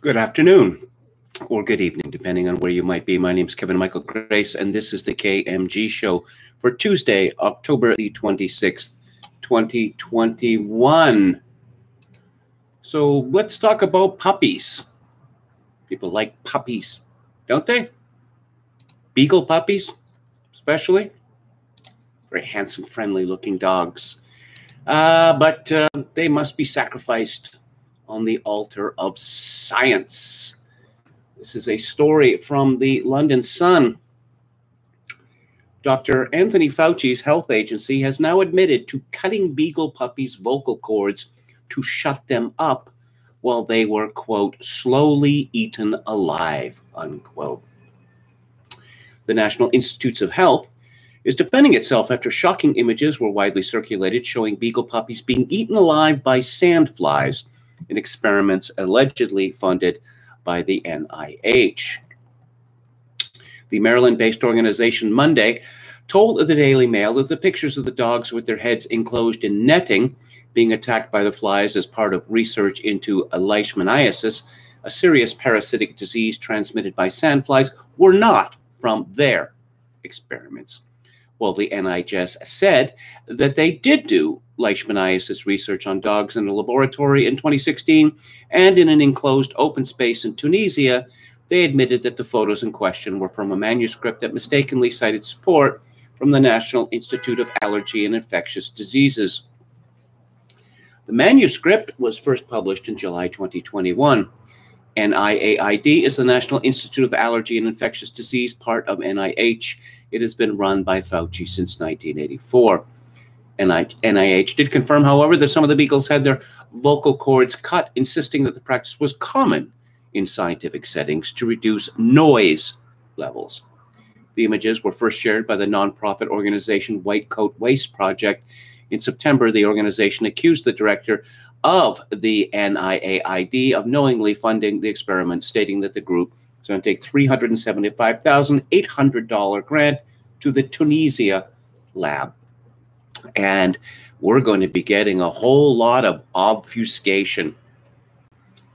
Good afternoon, or good evening, depending on where you might be. My name is Kevin Michael Grace, and this is the KMG Show for Tuesday, October the 26th, 2021. So let's talk about puppies. People like puppies, don't they? Beagle puppies, especially. Very handsome, friendly-looking dogs. But they must be sacrificed on the altar of science. This is a story from the London Sun. Dr. Anthony Fauci's health agency has now admitted to cutting beagle puppies' vocal cords to shut them up while they were, quote, slowly eaten alive, unquote. The National Institutes of Health is defending itself after shocking images were widely circulated showing beagle puppies being eaten alive by sandflies in experiments allegedly funded by the NIH. The Maryland-based organization Monday told the Daily Mail that the pictures of the dogs with their heads enclosed in netting being attacked by the flies as part of research into leishmaniasis, a serious parasitic disease transmitted by sandflies, were not from their experiments. Well, the NIH said that they did do leishmaniasis research on dogs in a laboratory in 2016, and in an enclosed open space in Tunisia, they admitted that the photos in question were from a manuscript that mistakenly cited support from the National Institute of Allergy and Infectious Diseases. The manuscript was first published in July 2021. NIAID is the National Institute of Allergy and Infectious Disease, part of NIH. It has been run by Fauci since 1984. NIH did confirm, however, that some of the beagles had their vocal cords cut, insisting that the practice was common in scientific settings to reduce noise levels. The images were first shared by the nonprofit organization White Coat Waste Project. In September, the organization accused the director of the NIAID of knowingly funding the experiment, stating that the group was going to take $375,800 grant to the Tunisia lab. And we're going to be getting a whole lot of obfuscation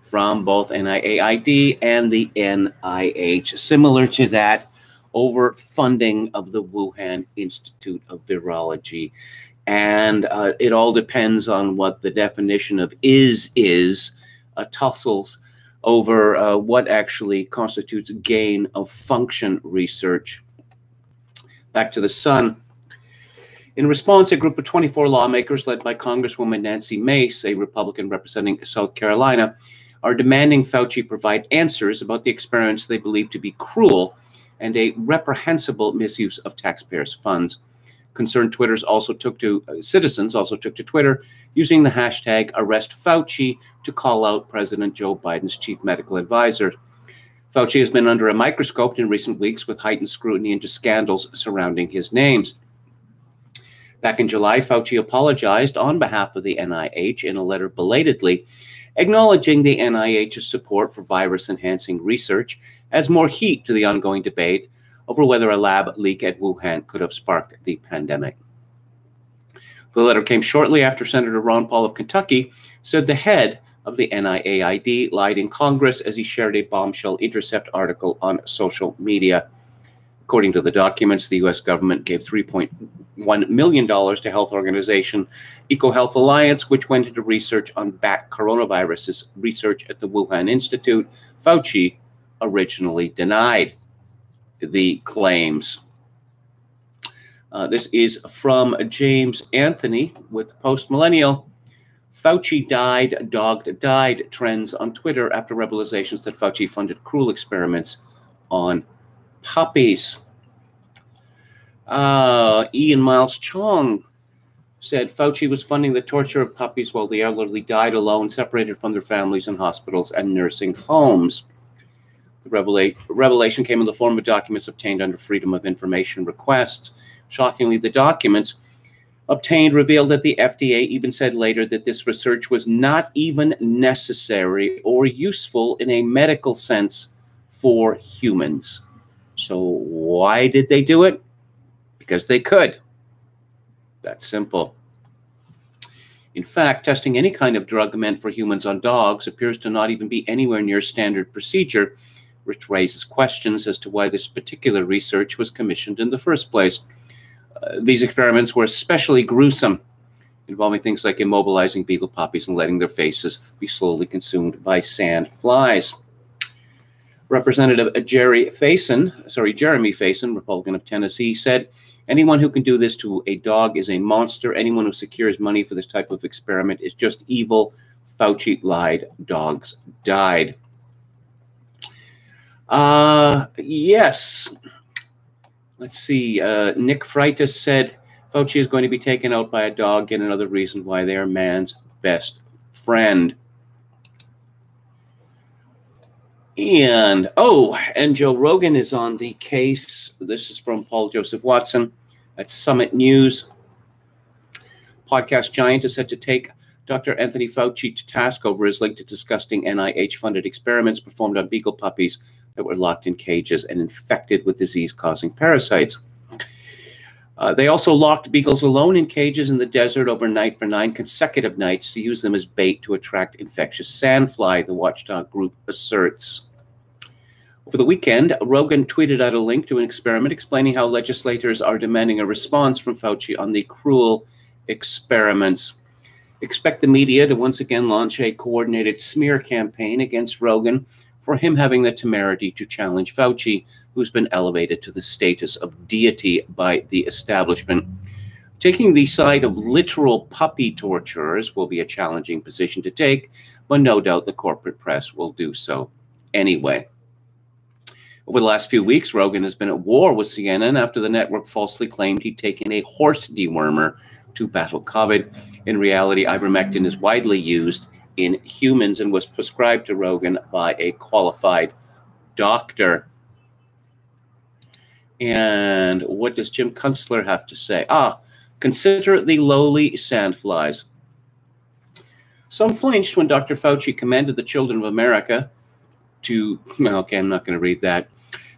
from both NIAID and the NIH, similar to that over funding of the Wuhan Institute of Virology. And it all depends on what the definition of is, tussles over what actually constitutes gain of function research. Back to the Sun. In response, a group of 24 lawmakers led by Congresswoman Nancy Mace, a Republican representing South Carolina, are demanding Fauci provide answers about the experiments they believe to be cruel and a reprehensible misuse of taxpayers' funds. Concerned citizens also took to Twitter using the hashtag #ArrestFauci to call out President Joe Biden's chief medical advisor. Fauci has been under a microscope in recent weeks with heightened scrutiny into scandals surrounding his names. Back in July, Fauci apologized on behalf of the NIH in a letter belatedly, acknowledging the NIH's support for virus-enhancing research, adds more heat to the ongoing debate over whether a lab leak at Wuhan could have sparked the pandemic. The letter came shortly after Senator Ron Paul of Kentucky said the head of the NIAID lied in Congress as he shared a bombshell Intercept article on social media. According to the documents, the U.S. government gave $3.1 million to health organization EcoHealth Alliance, which went into research on bat coronaviruses. Research at the Wuhan Institute. Fauci originally denied the claims. This is from James Anthony with Post Millennial. Fauci died, dog died trends on Twitter after revelations that Fauci funded cruel experiments on puppies. Ian Miles Chong said Fauci was funding the torture of puppies while the elderly died alone, separated from their families in hospitals and nursing homes. The revelation came in the form of documents obtained under Freedom of Information requests. Shockingly, the documents obtained revealed that the FDA even said later that this research was not even necessary or useful in a medical sense for humans. So why did they do it? Because they could. That's simple. In fact, testing any kind of drug meant for humans on dogs appears to not even be anywhere near standard procedure, which raises questions as to why this particular research was commissioned in the first place. These experiments were especially gruesome, involving things like immobilizing beagle puppies and letting their faces be slowly consumed by sand flies. Representative Jeremy Faison, Republican of Tennessee, said, "Anyone who can do this to a dog is a monster. Anyone who secures money for this type of experiment is just evil. Fauci lied. Dogs died." Yes. Let's see. Nick Freitas said, "Fauci is going to be taken out by a dog. Yet another reason why they are man's best friend." And Joe Rogan is on the case. This is from Paul Joseph Watson at Summit News. Podcast giant is set to take Dr. Anthony Fauci to task over his link to disgusting NIH-funded experiments performed on beagle puppies that were locked in cages and infected with disease-causing parasites. They also locked beagles alone in cages in the desert overnight for 9 consecutive nights to use them as bait to attract infectious sandfly, the watchdog group asserts. Over the weekend, Rogan tweeted out a link to an experiment explaining how legislators are demanding a response from Fauci on the cruel experiments. Expect the media to once again launch a coordinated smear campaign against Rogan for him having the temerity to challenge Fauci, who's been elevated to the status of deity by the establishment. Taking the side of literal puppy torturers will be a challenging position to take, but no doubt the corporate press will do so anyway. Over the last few weeks, Rogan has been at war with CNN after the network falsely claimed he'd taken a horse dewormer to battle COVID. In reality, ivermectin is widely used in humans and was prescribed to Rogan by a qualified doctor. And what does Jim Kunstler have to say? Consider the lowly sandflies. Some flinched when Dr. Fauci commanded the children of America to, okay, I'm not going to read that.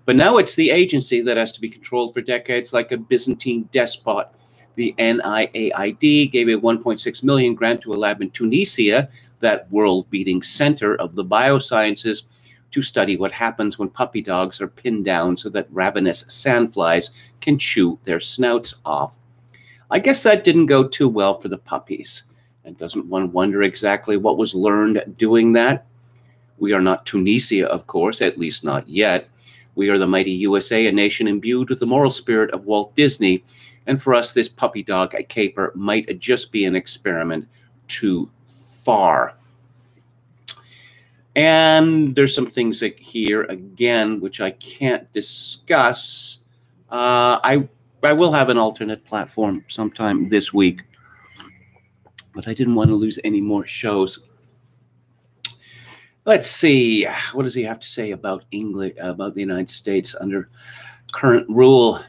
But now it's the agency that has to be controlled for decades like a Byzantine despot. The NIAID gave a $1.6 million grant to a lab in Tunisia, that world-beating center of the biosciences, to study what happens when puppy dogs are pinned down so that ravenous sandflies can chew their snouts off. I guess that didn't go too well for the puppies. And doesn't one wonder exactly what was learned doing that? We are not Tunisia, of course, at least not yet. We are the mighty USA, a nation imbued with the moral spirit of Walt Disney. And for us, this puppy dog caper might just be an experiment too far. And there's some things here, again, which I can't discuss. I will have an alternate platform sometime this week, but I didn't want to lose any more shows. Let's see. What does he have to say about England, about the United States under current rule?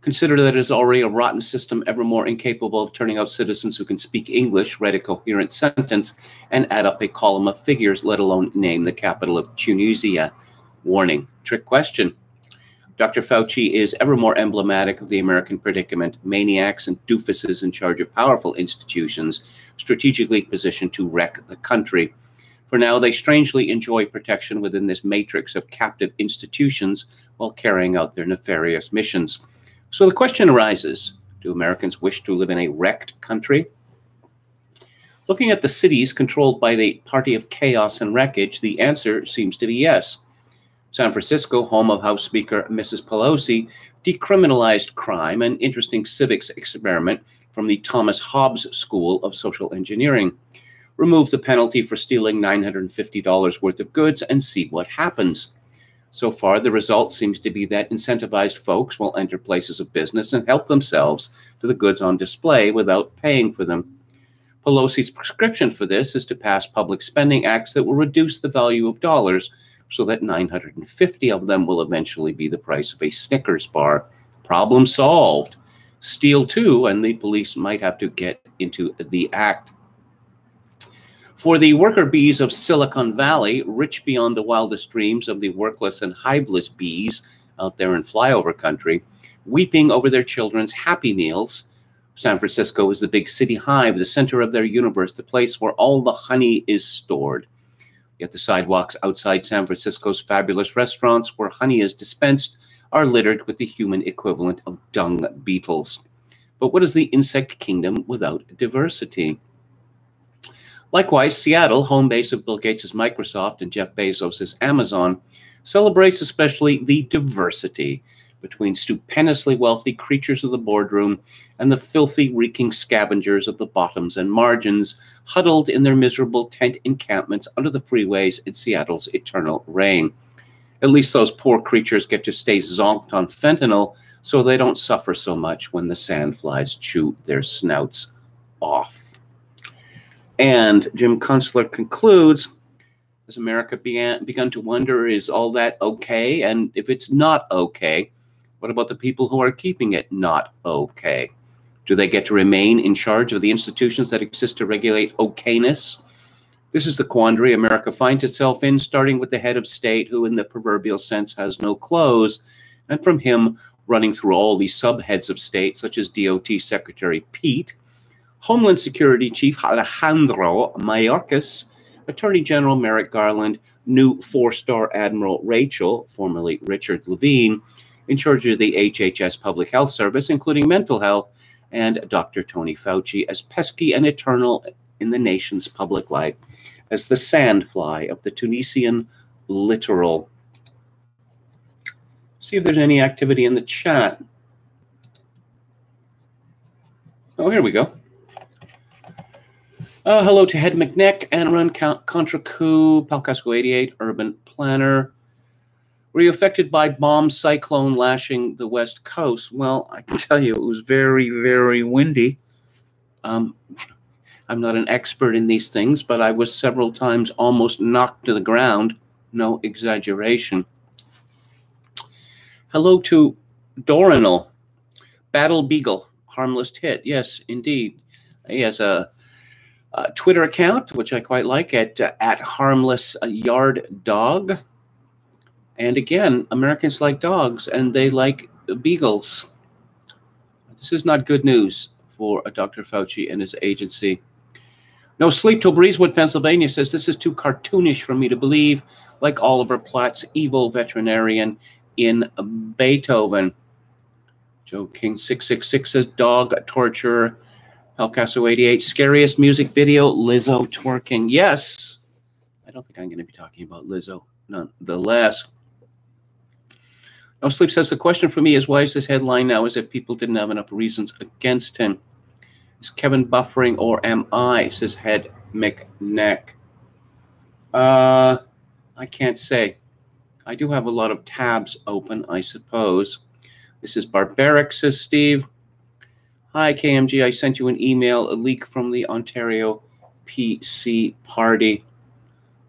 Consider that it is already a rotten system, ever more incapable of turning out citizens who can speak English, write a coherent sentence, and add up a column of figures, let alone name the capital of Tunisia. Warning, trick question. Dr. Fauci is ever more emblematic of the American predicament, maniacs and doofuses in charge of powerful institutions, strategically positioned to wreck the country. For now, they strangely enjoy protection within this matrix of captive institutions while carrying out their nefarious missions. So the question arises, do Americans wish to live in a wrecked country? Looking at the cities controlled by the party of chaos and wreckage, the answer seems to be yes. San Francisco, home of House Speaker Mrs. Pelosi, decriminalized crime, an interesting civics experiment from the Thomas Hobbes School of Social Engineering. Remove the penalty for stealing $950 worth of goods and see what happens. So far, the result seems to be that incentivized folks will enter places of business and help themselves to the goods on display without paying for them. Pelosi's prescription for this is to pass public spending acts that will reduce the value of dollars so that 950 of them will eventually be the price of a Snickers bar. Problem solved. Steal too, and the police might have to get into the act. For the worker bees of Silicon Valley, rich beyond the wildest dreams of the workless and hiveless bees out there in flyover country, weeping over their children's Happy Meals, San Francisco is the big city hive, the center of their universe, the place where all the honey is stored. Yet the sidewalks outside San Francisco's fabulous restaurants where honey is dispensed are littered with the human equivalent of dung beetles. But what is the insect kingdom without diversity? Likewise, Seattle, home base of Bill Gates' Microsoft and Jeff Bezos' Amazon, celebrates especially the diversity between stupendously wealthy creatures of the boardroom and the filthy, reeking scavengers of the bottoms and margins, huddled in their miserable tent encampments under the freeways in Seattle's eternal rain. At least those poor creatures get to stay zonked on fentanyl so they don't suffer so much when the sandflies chew their snouts off. And Jim Kunstler concludes, has America begun to wonder, is all that okay? And if it's not okay, what about the people who are keeping it not okay? Do they get to remain in charge of the institutions that exist to regulate okayness? This is the quandary America finds itself in, starting with the head of state, who in the proverbial sense has no clothes, and from him running through all the subheads of state, such as DOT Secretary Pete, Homeland Security Chief Alejandro Mayorkas, Attorney General Merrick Garland, new four-star Admiral Rachel, formerly Richard Levine, in charge of the HHS Public Health Service, including mental health, and Dr. Tony Fauci, as pesky and eternal in the nation's public life as the sandfly of the Tunisian littoral. See if there's any activity in the chat. Oh, here we go. Hello to Head McNeck, Anarun, Contra Coup, Palcasco 88, Urban Planner. Were you affected by bomb cyclone lashing the West Coast? Well, I can tell you it was very, very windy. I'm not an expert in these things, but I was several times almost knocked to the ground. No exaggeration. Hello to Dorinal, Battle Beagle, harmless hit. Yes, indeed. He has a Twitter account, which I quite like, at harmless yard dog. And again, Americans like dogs, and they like beagles. This is not good news for Dr. Fauci and his agency. No Sleep Till Breezewood, Pennsylvania says, this is too cartoonish for me to believe, like Oliver Platt's evil veterinarian in Beethoven. Joe King 666 says, dog torture. Palcasso 88, scariest music video, Lizzo twerking. Yes, I don't think I'm going to be talking about Lizzo, nonetheless. No Sleep says, the question for me is, why is this headline now as if people didn't have enough reasons against him? Is Kevin buffering or am I, says Head McNeck. I can't say. I do have a lot of tabs open, I suppose. This is Barbaric, says Steve. Hi, KMG. I sent you an email, a leak from the Ontario PC party.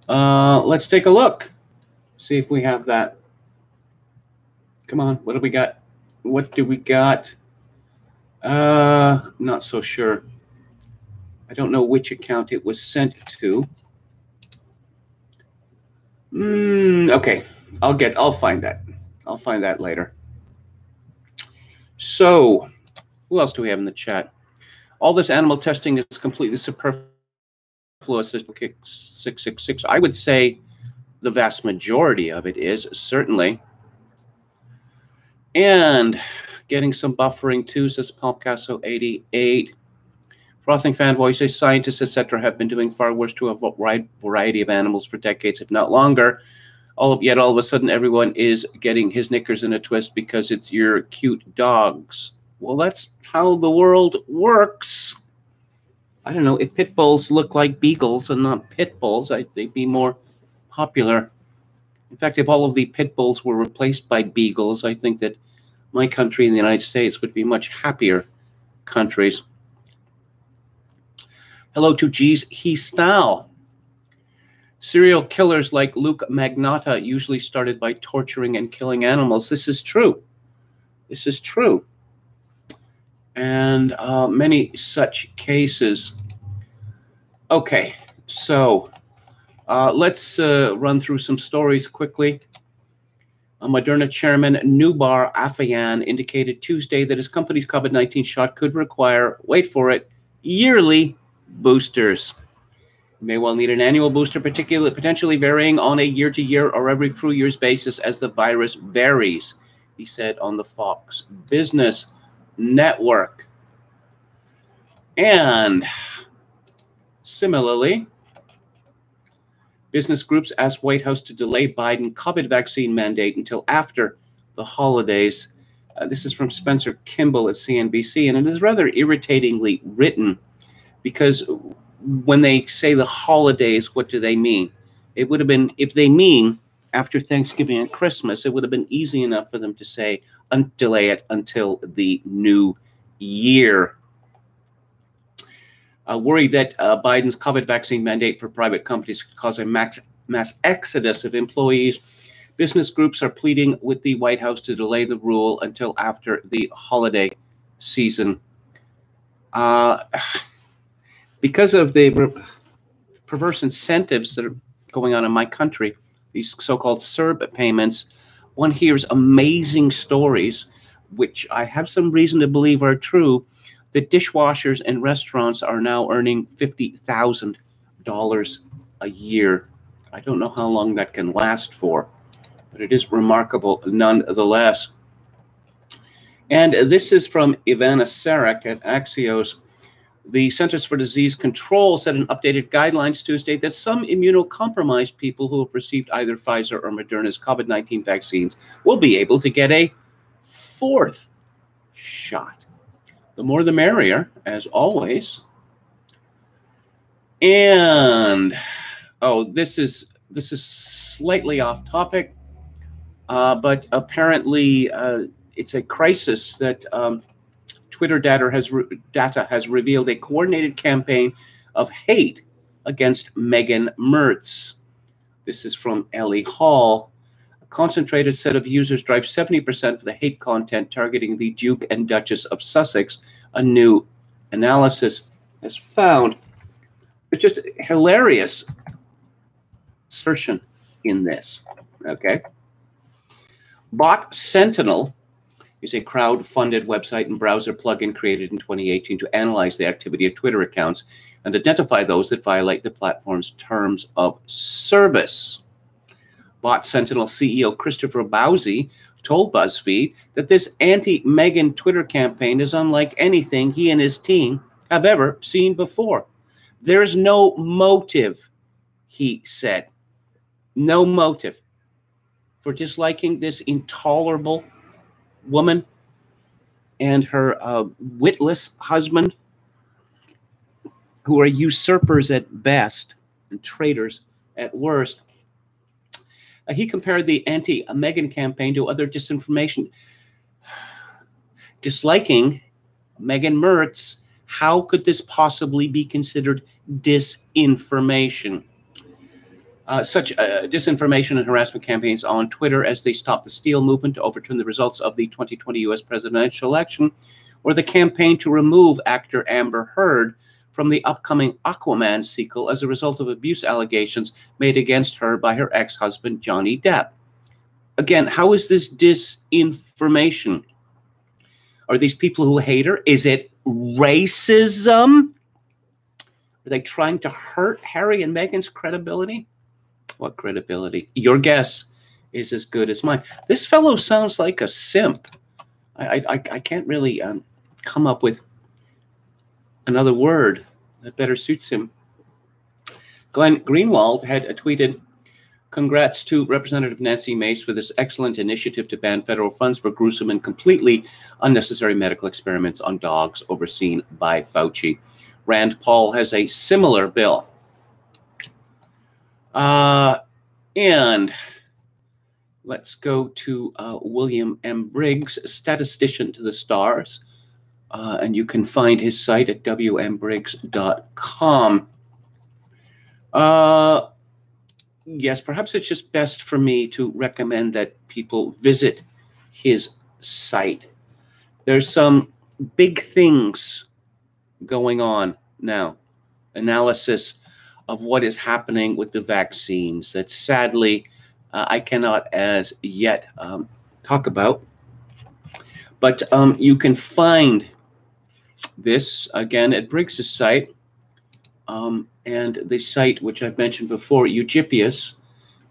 Let's take a look. See if we have that. Come on. What do we got? What do we got? Not so sure. I don't know which account it was sent to. Okay. I'll find that. I'll find that later. So, who else do we have in the chat? All this animal testing is completely superfluous. 666. I would say the vast majority of it is, certainly. And getting some buffering too, says Palcasso 88. Frothing fanboy says scientists, etc., have been doing far worse to a wide variety of animals for decades, if not longer. Yet all of a sudden, everyone is getting his knickers in a twist because it's your cute dogs. Well, that's how the world works. I don't know. If pit bulls look like beagles and not pit bulls, they'd be more popular. In fact, if all of the pit bulls were replaced by beagles, I think that my country and the United States would be much happier countries. Hello to G's He Style. Serial killers like Luke Magnotta usually started by torturing and killing animals. This is true. This is true. And many such cases. Okay, so let's run through some stories quickly. Moderna chairman Nubar Afeyan indicated Tuesday that his company's COVID-19 shot could require, wait for it, yearly boosters. You may well need an annual booster, potentially varying on a year-to-year or every few years basis as the virus varies, he said on the Fox Business Network. And similarly, business groups asked White House to delay Biden COVID vaccine mandate until after the holidays. This is from Spencer Kimball at CNBC, and it is rather irritatingly written because when they say the holidays, what do they mean? It would have been, if they mean after Thanksgiving and Christmas, it would have been easy enough for them to say, delay it until the new year. Worry that Biden's COVID vaccine mandate for private companies could cause a mass exodus of employees. Business groups are pleading with the White House to delay the rule until after the holiday season. Because of the perverse incentives that are going on in my country, these so-called CERB payments, one hears amazing stories, which I have some reason to believe are true, that dishwashers and restaurants are now earning $50,000 a year. I don't know how long that can last for, but it is remarkable nonetheless. And this is from Ivana Sarek at Axios. The Centers for Disease Control said in updated guidelines Tuesday that some immunocompromised people who have received either Pfizer or Moderna's COVID-19 vaccines will be able to get a fourth shot. The more the merrier, as always. And this is slightly off topic, but apparently it's a crisis that Twitter data has revealed a coordinated campaign of hate against Megan Mertz. This is from Ellie Hall. A concentrated set of users drive 70% of the hate content targeting the Duke and Duchess of Sussex, a new analysis has found. It's just hilarious assertion in this, okay? Bot Sentinel is a crowd-funded website and browser plugin created in 2018 to analyze the activity of Twitter accounts and identify those that violate the platform's terms of service. Bot Sentinel CEO Christopher Bowsey told BuzzFeed that this anti-Meghan Twitter campaign is unlike anything he and his team have ever seen before. There's no motive, he said. No motive for disliking this intolerable woman and her witless husband, who are usurpers at best and traitors at worst. He compared the anti-Meghan campaign to other disinformation. Disliking Megan Mertz, how could this possibly be considered disinformation? Such disinformation and harassment campaigns on Twitter as they stop the Steal movement to overturn the results of the 2020 U.S. presidential election, or the campaign to remove actor Amber Heard from the upcoming Aquaman sequel as a result of abuse allegations made against her by her ex-husband, Johnny Depp. Again, how is this disinformation? Are these people who hate her? Is it racism? Are they trying to hurt Harry and Meghan's credibility? What credibility? Your guess is as good as mine. This fellow sounds like a simp. I can't really come up with another word that better suits him. Glenn Greenwald had tweeted, "Congrats to Representative Nancy Mace for this excellent initiative to ban federal funds for gruesome and completely unnecessary medical experiments on dogs overseen by Fauci. Rand Paul has a similar bill." And let's go to William M. Briggs, statistician to the stars. And you can find his site at wmbriggs.com. Yes, perhaps it's just best for me to recommend that people visit his site. There's some big things going on now. Analysis of what is happening with the vaccines that sadly I cannot as yet talk about. But you can find this, again, at Briggs's site. And the site, which I've mentioned before, Eugypius,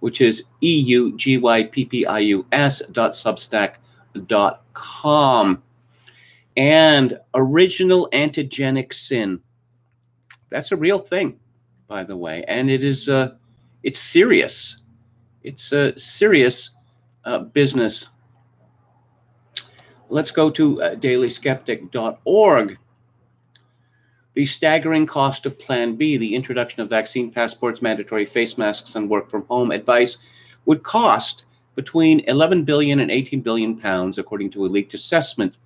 which is EUGYPPIUS.substack.com. And original antigenic sin. That's a real thing, by the way. And it is, it's serious. It's a serious business. Let's go to dailyskeptic.org. The staggering cost of Plan B, the introduction of vaccine passports, mandatory face masks, and work from home advice would cost between 11 billion and 18 billion pounds, according to a leaked assessment,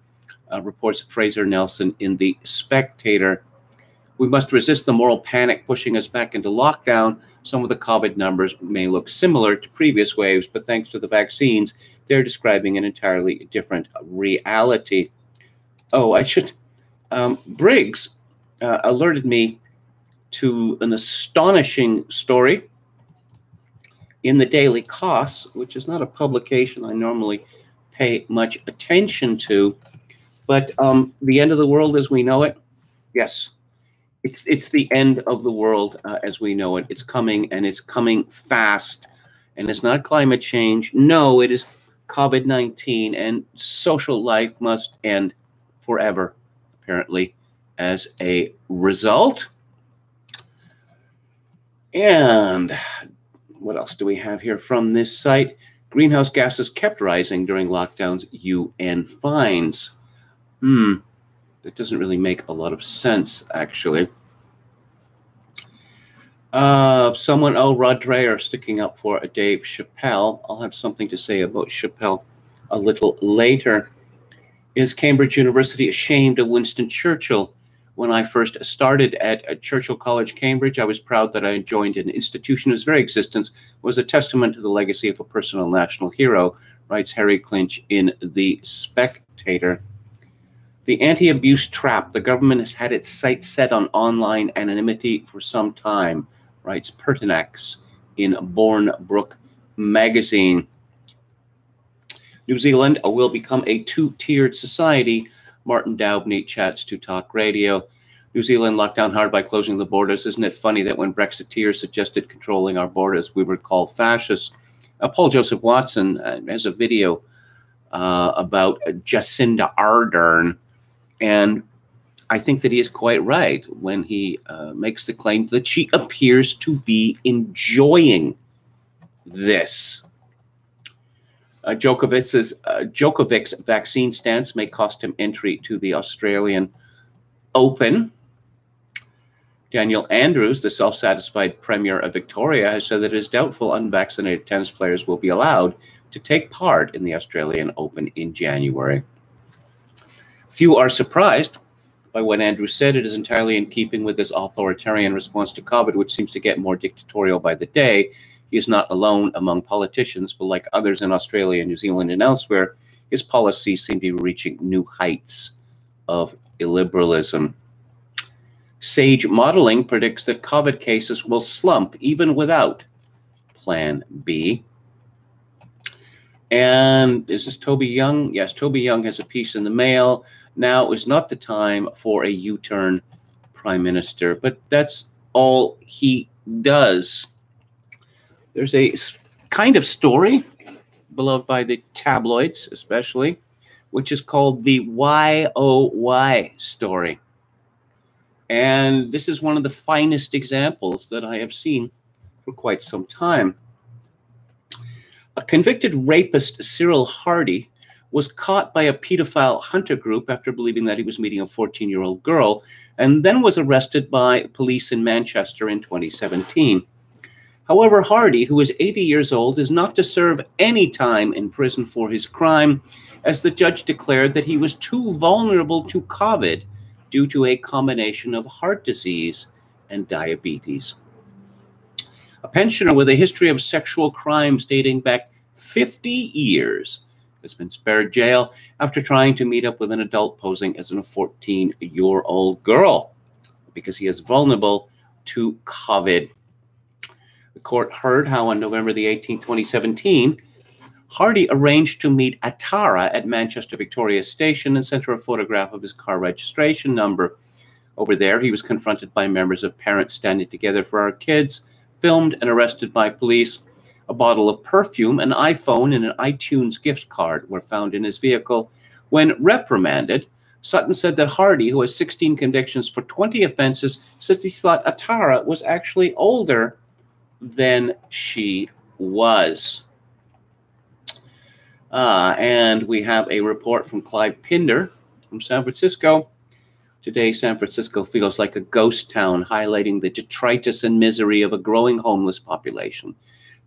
reports Fraser Nelson in The Spectator. We must resist the moral panic pushing us back into lockdown. Some of the COVID numbers may look similar to previous waves, but thanks to the vaccines, they're describing an entirely different reality. Oh, I should... Briggs alerted me to an astonishing story in the Daily Costs, which is not a publication I normally pay much attention to, but the end of the world as we know it, yes, it's the end of the world as we know it. It's coming, and it's coming fast, and it's not climate change. No, it is COVID-19, and social life must end forever, apparently, as a result. And what else do we have here from this site? Greenhouse gases kept rising during lockdowns, UN finds. That doesn't really make a lot of sense, actually. Rod Dreher sticking up for Dave Chappelle. I'll have something to say about Chappelle a little later. Is Cambridge University ashamed of Winston Churchill? When I first started at Churchill College, Cambridge, I was proud that I joined an institution whose very existence was a testament to the legacy of a personal national hero, writes Harry Clinch in The Spectator. The anti-abuse trap. The government has had its sights set on online anonymity for some time, writes Pertinax in Bournebrook magazine. New Zealand will become a two-tiered society. Martin Doubney chats to Talk Radio. New Zealand locked down hard by closing the borders. Isn't it funny that when Brexiteers suggested controlling our borders, we were called fascists? Paul Joseph Watson has a video about Jacinda Ardern, and I think that he is quite right when he makes the claim that she appears to be enjoying this. Djokovic's vaccine stance may cost him entry to the Australian Open. Daniel Andrews, the self-satisfied Premier of Victoria, has said that it is doubtful unvaccinated tennis players will be allowed to take part in the Australian Open in January. Few are surprised by what Andrews said. It is entirely in keeping with this authoritarian response to COVID, which seems to get more dictatorial by the day. He is not alone among politicians, but like others in Australia, New Zealand, and elsewhere, his policies seem to be reaching new heights of illiberalism. Sage Modeling predicts that COVID cases will slump even without Plan B. And is this Toby Young? Yes, Toby Young has a piece in the Mail. Now is not the time for a U-turn prime minister, but that's all he does. There's a kind of story, beloved by the tabloids especially, which is called the YOY story. And this is one of the finest examples that I have seen for quite some time. A convicted rapist, Cyril Hardy, was caught by a pedophile hunter group after believing that he was meeting a 14-year-old girl, and then was arrested by police in Manchester in 2017. However, Hardy, who is 80 years old, is not to serve any time in prison for his crime, as the judge declared that he was too vulnerable to COVID due to a combination of heart disease and diabetes. A pensioner with a history of sexual crimes dating back 50 years has been spared jail after trying to meet up with an adult posing as a 14-year-old girl because he is vulnerable to COVID. The court heard how on November the 18th, 2017, Hardy arranged to meet Atara at Manchester Victoria Station and sent her a photograph of his car registration number. Over there, he was confronted by members of Parents Standing Together for Our Kids, filmed and arrested by police. A bottle of perfume, an iPhone, and an iTunes gift card were found in his vehicle. When reprimanded, Sutton said that Hardy, who has 16 convictions for 20 offenses, says he thought Atara was actually older than she was. And we have a report from Clive Pinder from San Francisco. Today, San Francisco feels like a ghost town, highlighting the detritus and misery of a growing homeless population.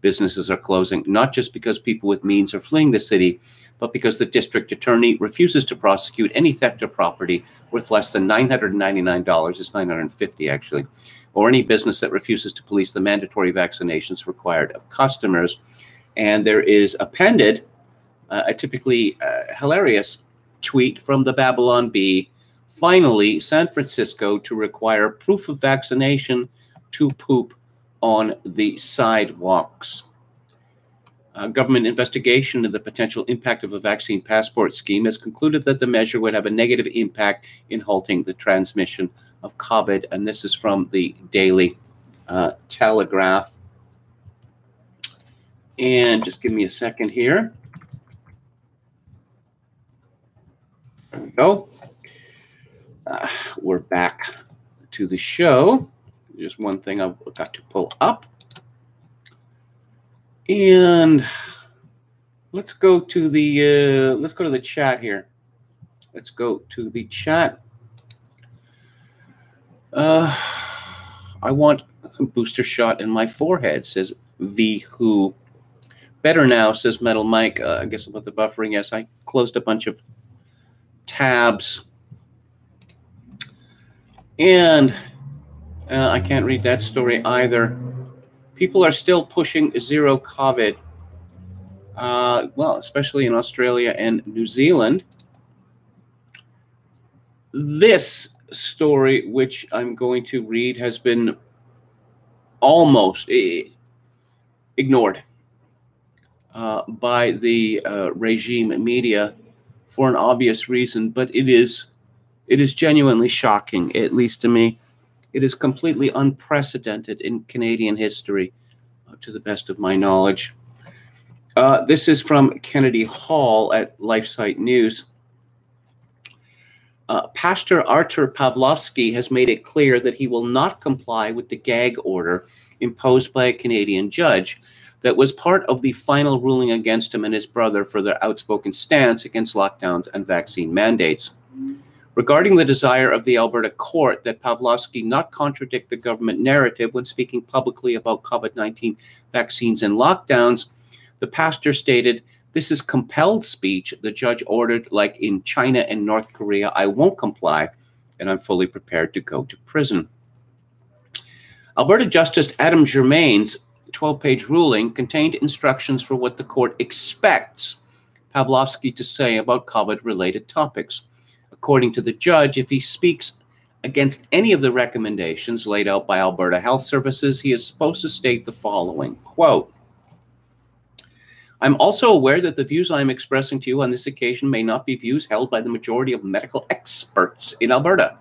Businesses are closing, not just because people with means are fleeing the city, but because the district attorney refuses to prosecute any theft of property worth less than $999, it's $950 actually, or any business that refuses to police the mandatory vaccinations required of customers. And there is appended a typically hilarious tweet from the Babylon Bee. Finally, San Francisco to require proof of vaccination to poop on the sidewalks. Government investigation into the potential impact of a vaccine passport scheme has concluded that the measure would have a negative impact in halting the transmission of COVID. And this is from the Daily Telegraph. And just give me a second here. There we go. We're back to the show. Just one thing I've got to pull up. And let's go to the chat here. Let's go to the chat. I want a booster shot in my forehead, says V Who. Better now, says Metal Mike. I guess about the buffering. Yes, I closed a bunch of tabs. And I can't read that story either. People are still pushing zero COVID. Well, especially in Australia and New Zealand. This story, which I'm going to read, has been almost ignored by the regime media for an obvious reason, but it is genuinely shocking, at least to me. It is completely unprecedented in Canadian history, to the best of my knowledge. This is from Kennedy Hall at LifeSite News. Pastor Artur Pawlowski has made it clear that he will not comply with the gag order imposed by a Canadian judge that was part of the final ruling against him and his brother for their outspoken stance against lockdowns and vaccine mandates. Regarding the desire of the Alberta court that Pawlowski not contradict the government narrative when speaking publicly about COVID-19 vaccines and lockdowns, the pastor stated, "This is compelled speech. The judge ordered, like in China and North Korea, I won't comply, and I'm fully prepared to go to prison." Alberta Justice Adam Germain's 12-page ruling contained instructions for what the court expects Pawlowski to say about COVID-related topics. According to the judge, if he speaks against any of the recommendations laid out by Alberta Health Services, he is supposed to state the following, quote, "I'm also aware that the views I am expressing to you on this occasion may not be views held by the majority of medical experts in Alberta.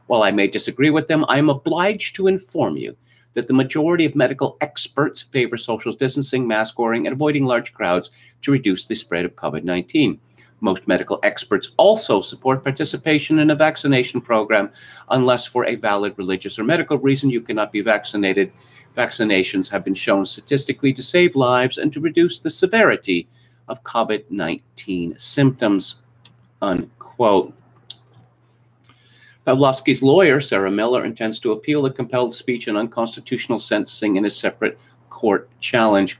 While I may disagree with them, I am obliged to inform you that the majority of medical experts favor social distancing, mask wearing, and avoiding large crowds to reduce the spread of COVID-19. Most medical experts also support participation in a vaccination program unless for a valid religious or medical reason you cannot be vaccinated. Vaccinations have been shown statistically to save lives and to reduce the severity of COVID-19 symptoms," unquote. Pawlowski's lawyer, Sarah Miller, intends to appeal the compelled speech and unconstitutional sentencing in a separate court challenge.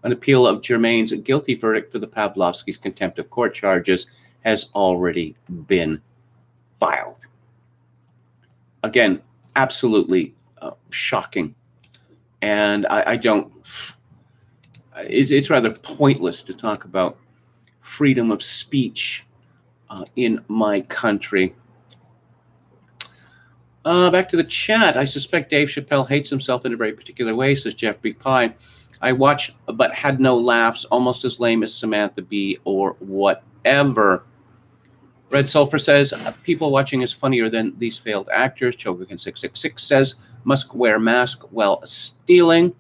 An appeal of Germain's guilty verdict for the Pawlowski's contempt of court charges has already been filed. Again, absolutely shocking. And I don't, it's rather pointless to talk about freedom of speech in my country. Back to the chat. I suspect Dave Chappelle hates himself in a very particular way, says Jeffrey Pine. I watched but had no laughs, almost as lame as Samantha Bee or whatever. Red Sulfur says, people watching is funnier than these failed actors. Chogokin666 says, Musk wear mask while stealing.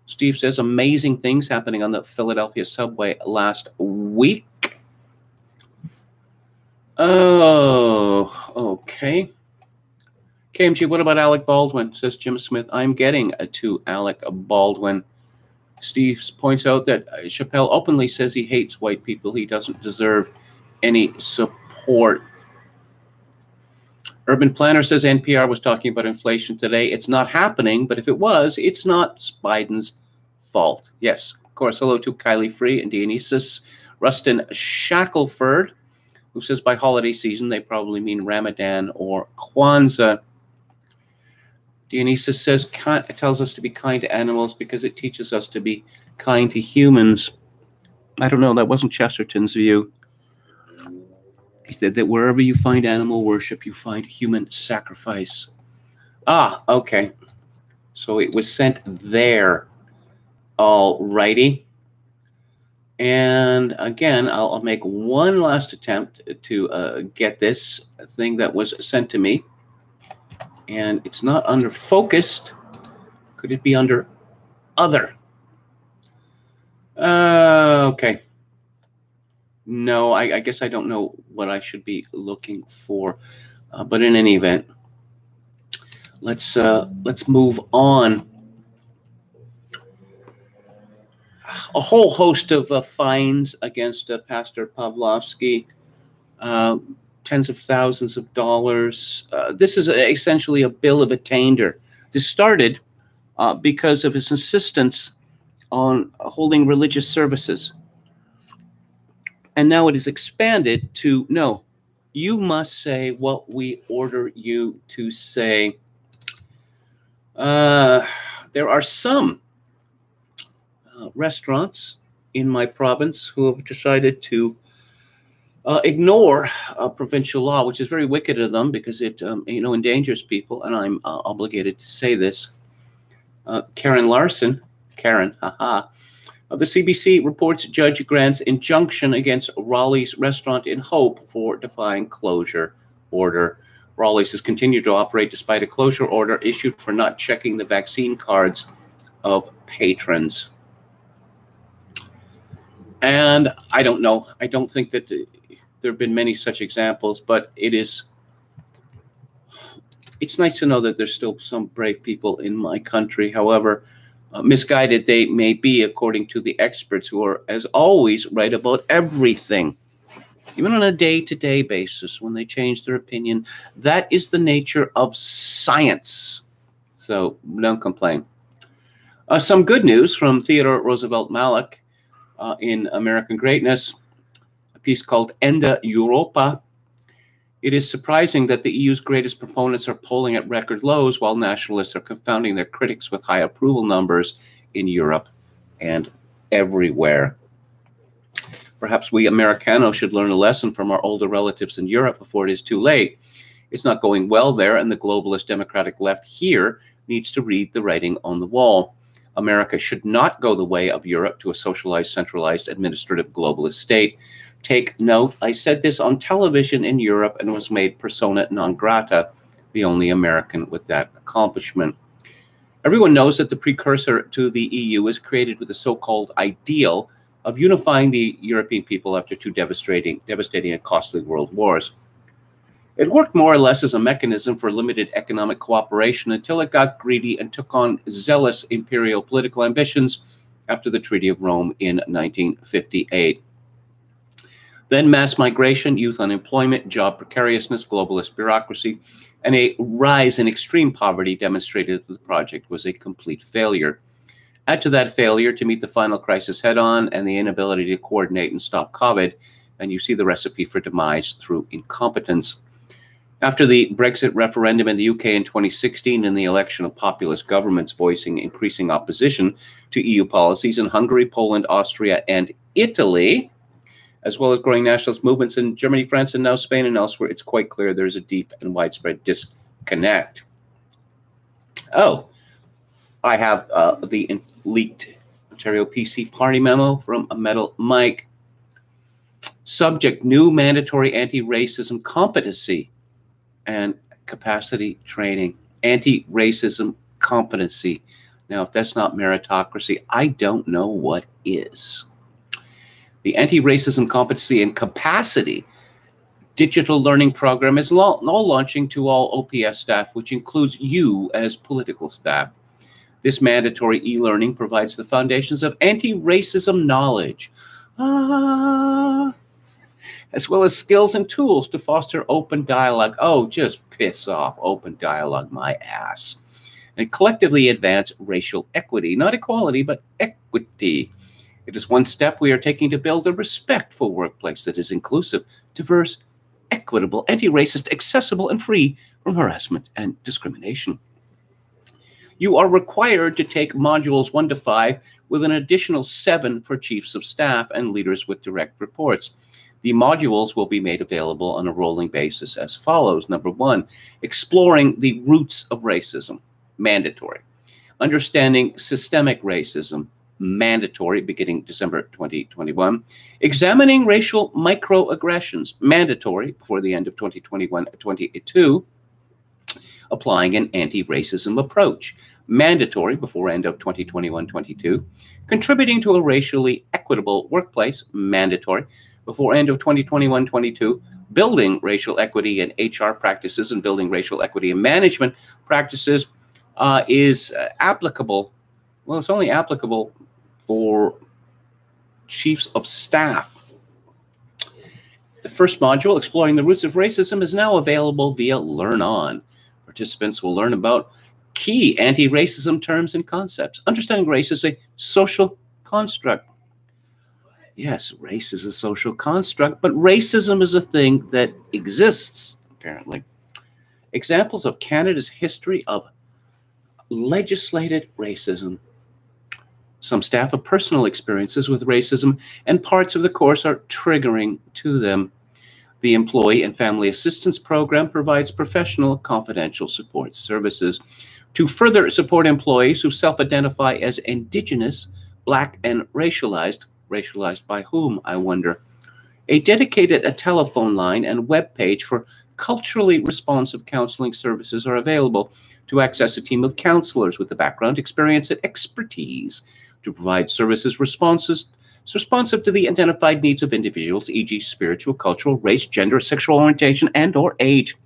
Steve says, amazing things happening on the Philadelphia subway last week. Oh, okay. KMG, what about Alec Baldwin? Says Jim Smith. I'm getting to Alec Baldwin. Steve points out that Chappelle openly says he hates white people. He doesn't deserve any support. Urban Planner says NPR was talking about inflation today. It's not happening, but if it was, it's not Biden's fault. Yes, of course. Hello to Kylie Free and Dionysus. Rustin Shackelford, who says by holiday season, they probably mean Ramadan or Kwanzaa. Dionysus says, it tells us to be kind to animals because it teaches us to be kind to humans. I don't know. That wasn't Chesterton's view. He said that wherever you find animal worship, you find human sacrifice. Ah, okay. So it was sent there. All righty. And again, I'll make one last attempt to get this thing that was sent to me. And it's not under focused. Could it be under other? Okay. No, I guess I don't know what I should be looking for. But in any event, let's move on. A whole host of fines against Pastor Pavlovsky. Tens of thousands of dollars. This is essentially a bill of attainder. This started because of his insistence on holding religious services. And now it is expanded to, no, you must say what we order you to say. There are some restaurants in my province who have decided to ignore provincial law, which is very wicked of them because it endangers people, and I'm obligated to say this. Karen Larson, of the CBC reports judge grants injunction against Raleigh's Restaurant in Hope for defying closure order. Raleigh's has continued to operate despite a closure order issued for not checking the vaccine cards of patrons. And I don't know. I don't think that there have been many such examples, but it's nice to know that there's still some brave people in my country. However, misguided they may be, according to the experts who are, as always, right about everything, even on a day-to-day basis when they change their opinion. That is the nature of science. So don't complain. Some good news from Theodore Roosevelt Malik in American Greatness, a piece called Enda Europa. It is surprising that the EU's greatest proponents are polling at record lows while nationalists are confounding their critics with high approval numbers in Europe and everywhere. Perhaps we Americanos should learn a lesson from our older relatives in Europe before it is too late. It's not going well there, and the globalist democratic left here needs to read the writing on the wall. America should not go the way of Europe to a socialized, centralized, administrative globalist state. Take note, I said this on television in Europe and was made persona non grata, the only American with that accomplishment. Everyone knows that the precursor to the EU was created with the so-called ideal of unifying the European people after two devastating and costly world wars. It worked more or less as a mechanism for limited economic cooperation until it got greedy and took on zealous imperial political ambitions after the Treaty of Rome in 1958. Then mass migration, youth unemployment, job precariousness, globalist bureaucracy, and a rise in extreme poverty demonstrated that the project was a complete failure. Add to that failure to meet the final crisis head-on and the inability to coordinate and stop COVID, and you see the recipe for demise through incompetence. After the Brexit referendum in the UK in 2016 and the election of populist governments voicing increasing opposition to EU policies in Hungary, Poland, Austria, and Italy, as well as growing nationalist movements in Germany, France, and now Spain and elsewhere, it's quite clear there's a deep and widespread discontent connect. Oh, I have the leaked Ontario PC party memo from a Metal Mike. Subject: new mandatory anti-racism competency and capacity training. Anti-racism competency. Now, if that's not meritocracy, I don't know what is. The anti-racism competency and capacity digital learning program is now launching to all OPS staff, which includes you as political staff. This mandatory e-learning provides the foundations of anti-racism knowledge, as well as skills and tools to foster open dialogue. Oh, just piss off open dialogue, my ass. And collectively advance racial equity, not equality, but equity. It is one step we are taking to build a respectful workplace that is inclusive, diverse, equitable, anti-racist, accessible, and free from harassment and discrimination. You are required to take modules 1 to 5 with an additional 7 for chiefs of staff and leaders with direct reports. The modules will be made available on a rolling basis as follows. Number 1, exploring the roots of racism, mandatory. Understanding systemic racism, mandatory, beginning December 2021. Examining racial microaggressions, mandatory, before the end of 2021-22. Applying an anti-racism approach, mandatory, before end of 2021-22. Contributing to a racially equitable workplace, mandatory, before end of 2021-22. Building racial equity in HR practices and building racial equity in management practices is applicable. Well, it's only applicable for chiefs of staff. The first module, Exploring the Roots of Racism, is now available via Learn On. Participants will learn about key anti-racism terms and concepts. Understanding race is a social construct. Yes, race is a social construct, but racism is a thing that exists, apparently. Examples of Canada's history of legislated racism. Some staff have personal experiences with racism, and parts of the course are triggering to them. The Employee and Family Assistance Program provides professional, confidential support services to further support employees who self-identify as Indigenous, Black, and racialized. Racialized by whom, I wonder? A dedicated telephone line and web page for culturally responsive counseling services are available to access a team of counselors with the background, experience, and expertise to provide services responsive to the identified needs of individuals, e.g. spiritual, cultural, race, gender, sexual orientation, and or age.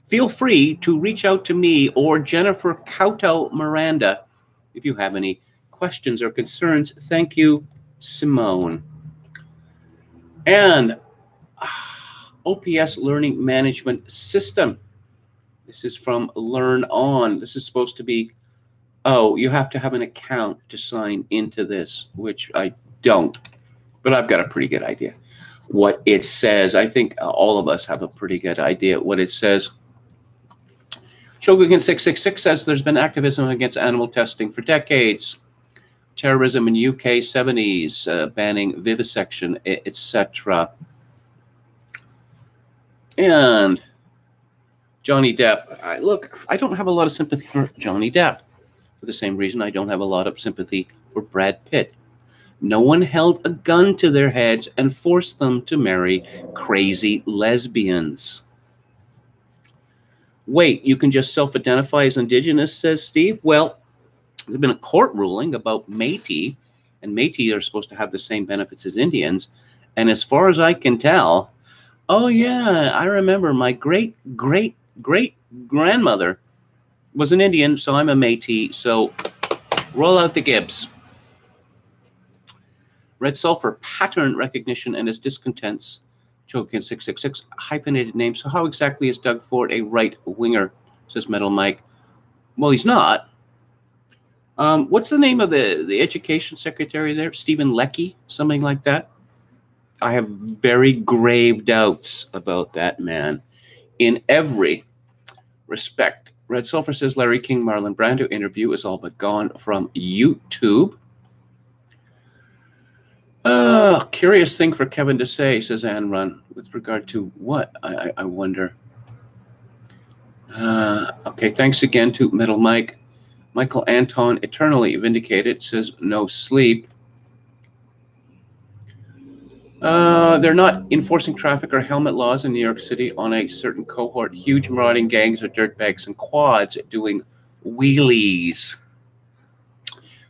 Feel free to reach out to me or Jennifer Couto Miranda if you have any questions or concerns. Thank you, Simone. And OPS Learning Management System. This is from Learn On. This is supposed to be, oh, you have to have an account to sign into this, which I don't, but I've got a pretty good idea what it says. I think all of us have a pretty good idea what it says. Shogun 666 says there's been activism against animal testing for decades. Terrorism in UK 70s, banning vivisection, etc. And Johnny Depp. Look, I don't have a lot of sympathy for Johnny Depp for the same reason I don't have a lot of sympathy for Brad Pitt. No one held a gun to their heads and forced them to marry crazy lesbians. Wait, you can just self-identify as Indigenous, says Steve. Well, there's been a court ruling about Métis, and Métis are supposed to have the same benefits as Indians. And as far as I can tell, oh yeah, I remember my great-great-great-grandmother was an Indian, so I'm a Métis. So roll out the Gibbs. Red Sulfur, pattern recognition and his discontents. Chokin 666, hyphenated name. So how exactly is Doug Ford a right-winger, says Metal Mike. Well, he's not. What's the name of the education secretary there? Stephen Leckie, something like that? I have very grave doubts about that man in every respect. Red Sulfur says Larry King, Marlon Brando interview is all but gone from YouTube. Curious thing for Kevin to say, says Anne Run, with regard to what, I wonder. Okay, thanks again to Metal Mike. Michael Anton, eternally vindicated, says no sleep. They're not enforcing traffic or helmet laws in New York City on a certain cohort. Huge marauding gangs of dirtbags and quads doing wheelies.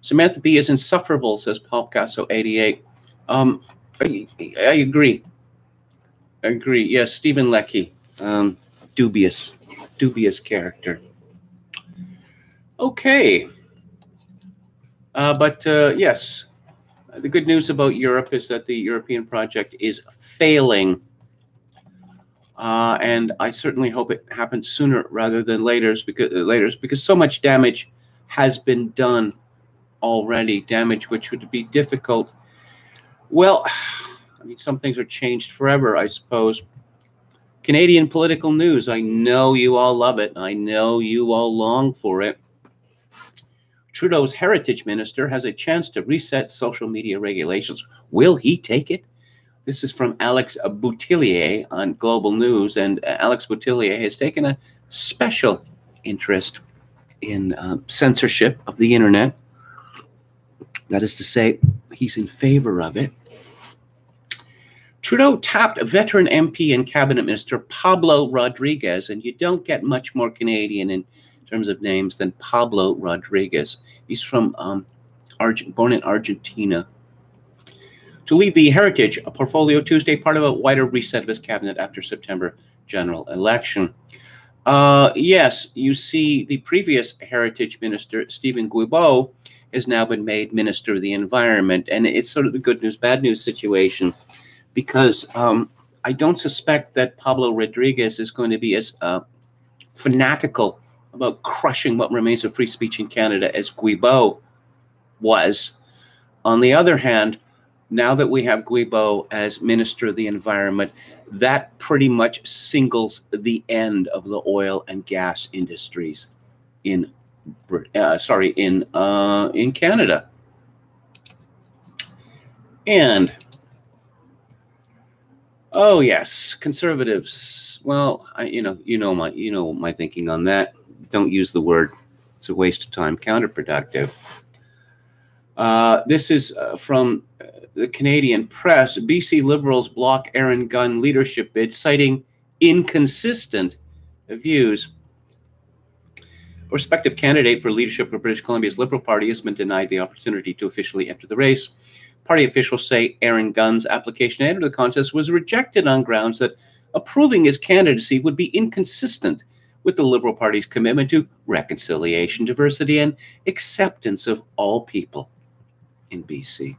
Samantha B is insufferable, says Palcasso 88. I agree. I agree. Yes, Stephen Leckie. Dubious character. Okay. But yes, the good news about Europe is that the European project is failing. And I certainly hope it happens sooner rather than later because so much damage has been done already, damage which would be difficult. Well, I mean, some things are changed forever, I suppose. Canadian political news. I know you all love it. I know you all long for it. Trudeau's heritage minister has a chance to reset social media regulations. Will he take it? This is from Alex Boutillier on Global News, and Alex Boutillier has taken a special interest in censorship of the internet. That is to say, he's in favor of it. Trudeau tapped veteran MP and cabinet minister Pablo Rodriguez, and you don't get much more Canadian in terms of names than Pablo Rodriguez. He's from born in Argentina. To lead the Heritage portfolio Tuesday, part of a wider reset of his cabinet after September general election. Yes, you see, the previous Heritage Minister, Stephen Guilbeault, has now been made Minister of the Environment, and it's sort of a good news, bad news situation, because I don't suspect that Pablo Rodriguez is going to be as fanatical about crushing what remains of free speech in Canada as Guilbeault was. On the other hand, now that we have Guilbeault as Minister of the Environment, that pretty much singles the end of the oil and gas industries in Canada. And oh yes, conservatives. Well, you know my thinking on that. Don't use the word. It's a waste of time. Counterproductive. This is from the Canadian Press. BC Liberals block Aaron Gunn leadership bid, citing inconsistent views. A respective candidate for leadership of British Columbia's Liberal Party has been denied the opportunity to officially enter the race. Party officials say Aaron Gunn's application to enter the contest was rejected on grounds that approving his candidacy would be inconsistent with the Liberal Party's commitment to reconciliation, diversity, and acceptance of all people in BC.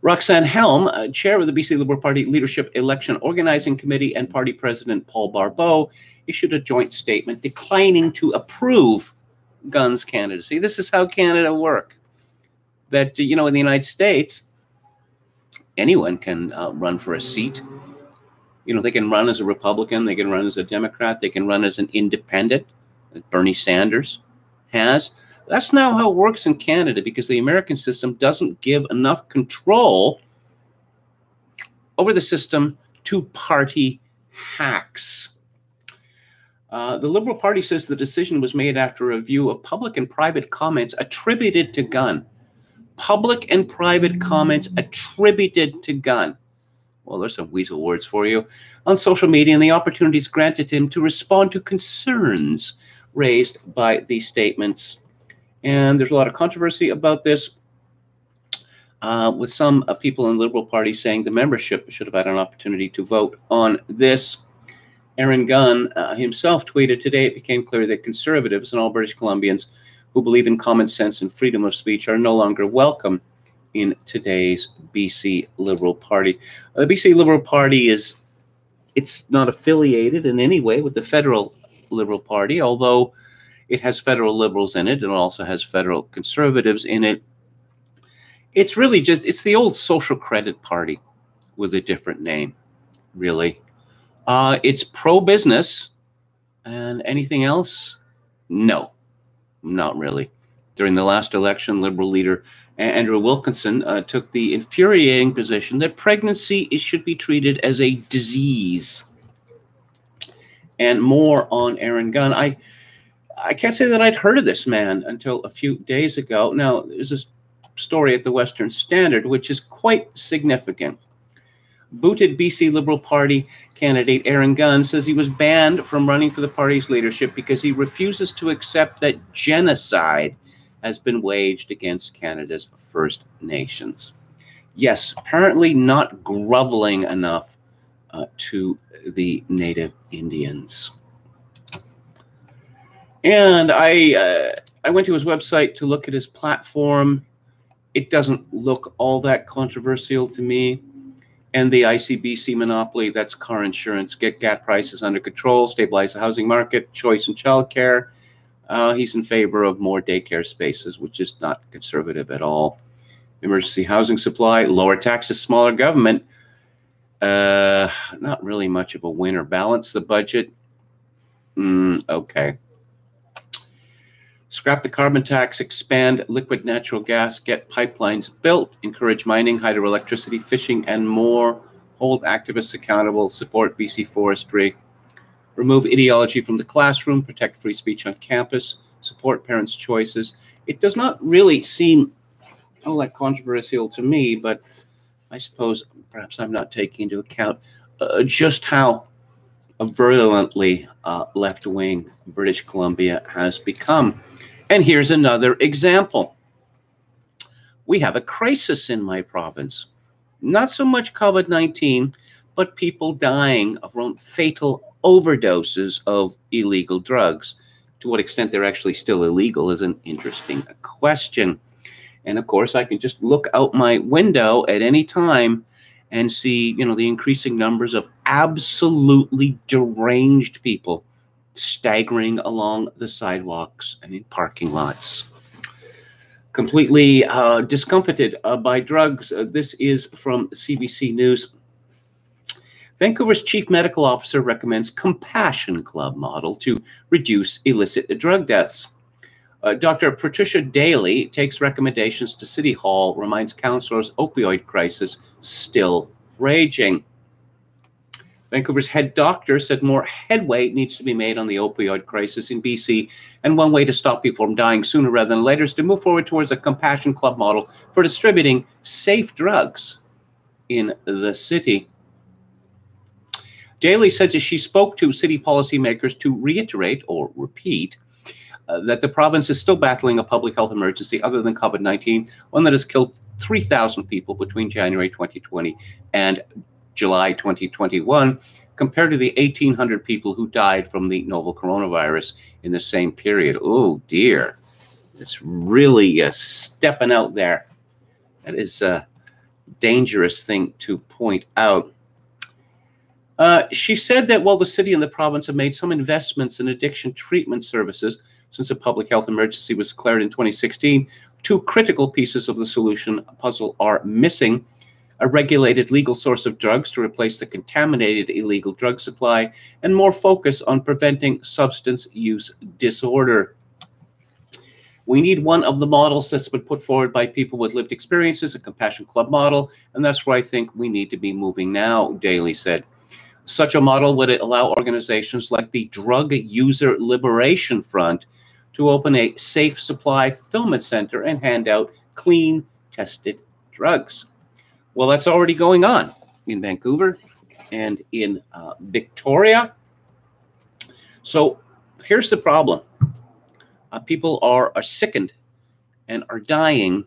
Roxanne Helm, chair of the BC Liberal Party Leadership Election Organizing Committee, and party president Paul Barbeau issued a joint statement declining to approve Gunn's candidacy. This is how Canada works. That, in the United States, anyone can run for a seat. They can run as a Republican, they can run as a Democrat, they can run as an independent, like Bernie Sanders has. That's not how it works in Canada, because the American system doesn't give enough control over the system to party hacks. The Liberal Party says the decision was made after a review of public and private comments attributed to Gunn. Public and private comments attributed to Gunn. Well, there's some weasel words for you. On social media, and the opportunities granted him to respond to concerns raised by these statements. And there's a lot of controversy about this, with some people in the Liberal Party saying the membership should have had an opportunity to vote on this. Aaron Gunn himself tweeted, "Today it became clear that Conservatives and all British Columbians who believe in common sense and freedom of speech are no longer welcome in today's BC Liberal Party." The BC Liberal Party it's not affiliated in any way with the federal Liberal Party, although it has federal Liberals in it. It also has federal Conservatives in it. It's really it's the old Social Credit Party with a different name, really. It's pro-business, and anything else? No, not really. During the last election, Liberal leader Andrew Wilkinson took the infuriating position that pregnancy should be treated as a disease. and more on Aaron Gunn. I can't say that I'd heard of this man until a few days ago. Now, there's this story at the Western Standard, which is quite significant. Booted BC Liberal Party candidate Aaron Gunn says he was banned from running for the party's leadership because he refuses to accept that genocide has been waged against Canada's First Nations. Yes, apparently not groveling enough to the Native Indians. And I went to his website to look at his platform. It doesn't look all that controversial to me. And the ICBC monopoly, that's car insurance, get gas prices under control, stabilize the housing market, choice in childcare. He's in favor of more daycare spaces, which is not conservative at all. Emergency housing supply, lower taxes, smaller government. Not really much of a winner. Balance the budget. Okay. Scrap the carbon tax, expand liquid natural gas, get pipelines built, encourage mining, hydroelectricity, fishing, and more. Hold activists accountable, support BC forestry. Remove ideology from the classroom, protect free speech on campus, support parents' choices. It does not really seem all that controversial to me, but I suppose perhaps I'm not taking into account just how virulently left-wing British Columbia has become. And here's another example. We have a crisis in my province. Not so much COVID-19, but people dying of fatal overdoses of illegal drugs. To what extent they're actually still illegal is an interesting question. And of course, I can just look out my window at any time and see, the increasing numbers of absolutely deranged people staggering along the sidewalks and in parking lots. Completely discomfited by drugs. This is from CBC News. Vancouver's chief medical officer recommends Compassion Club model to reduce illicit drug deaths. Dr. Patricia Daly takes recommendations to City Hall, reminds councillors opioid crisis still raging. Vancouver's head doctor said more headway needs to be made on the opioid crisis in BC, and one way to stop people from dying sooner rather than later is to move forward towards a Compassion Club model for distributing safe drugs in the city. Daly said that she spoke to city policymakers to reiterate or repeat that the province is still battling a public health emergency other than COVID-19, one that has killed 3,000 people between January 2020 and July 2021, compared to the 1,800 people who died from the novel coronavirus in the same period. Oh, dear. It's really stepping out there. That is a dangerous thing to point out. She said that while the city and the province have made some investments in addiction treatment services since a public health emergency was declared in 2016, two critical pieces of the solution puzzle are missing: a regulated legal source of drugs to replace the contaminated illegal drug supply, and more focus on preventing substance use disorder. We need one of the models that's been put forward by people with lived experiences, a Compassion Club model, and that's where I think we need to be moving now, Daly said. Such a model would allow organizations like the Drug User Liberation Front to open a safe supply fulfillment center and hand out clean, tested drugs. Well, that's already going on in Vancouver and in Victoria. So here's the problem. People are sickened and are dying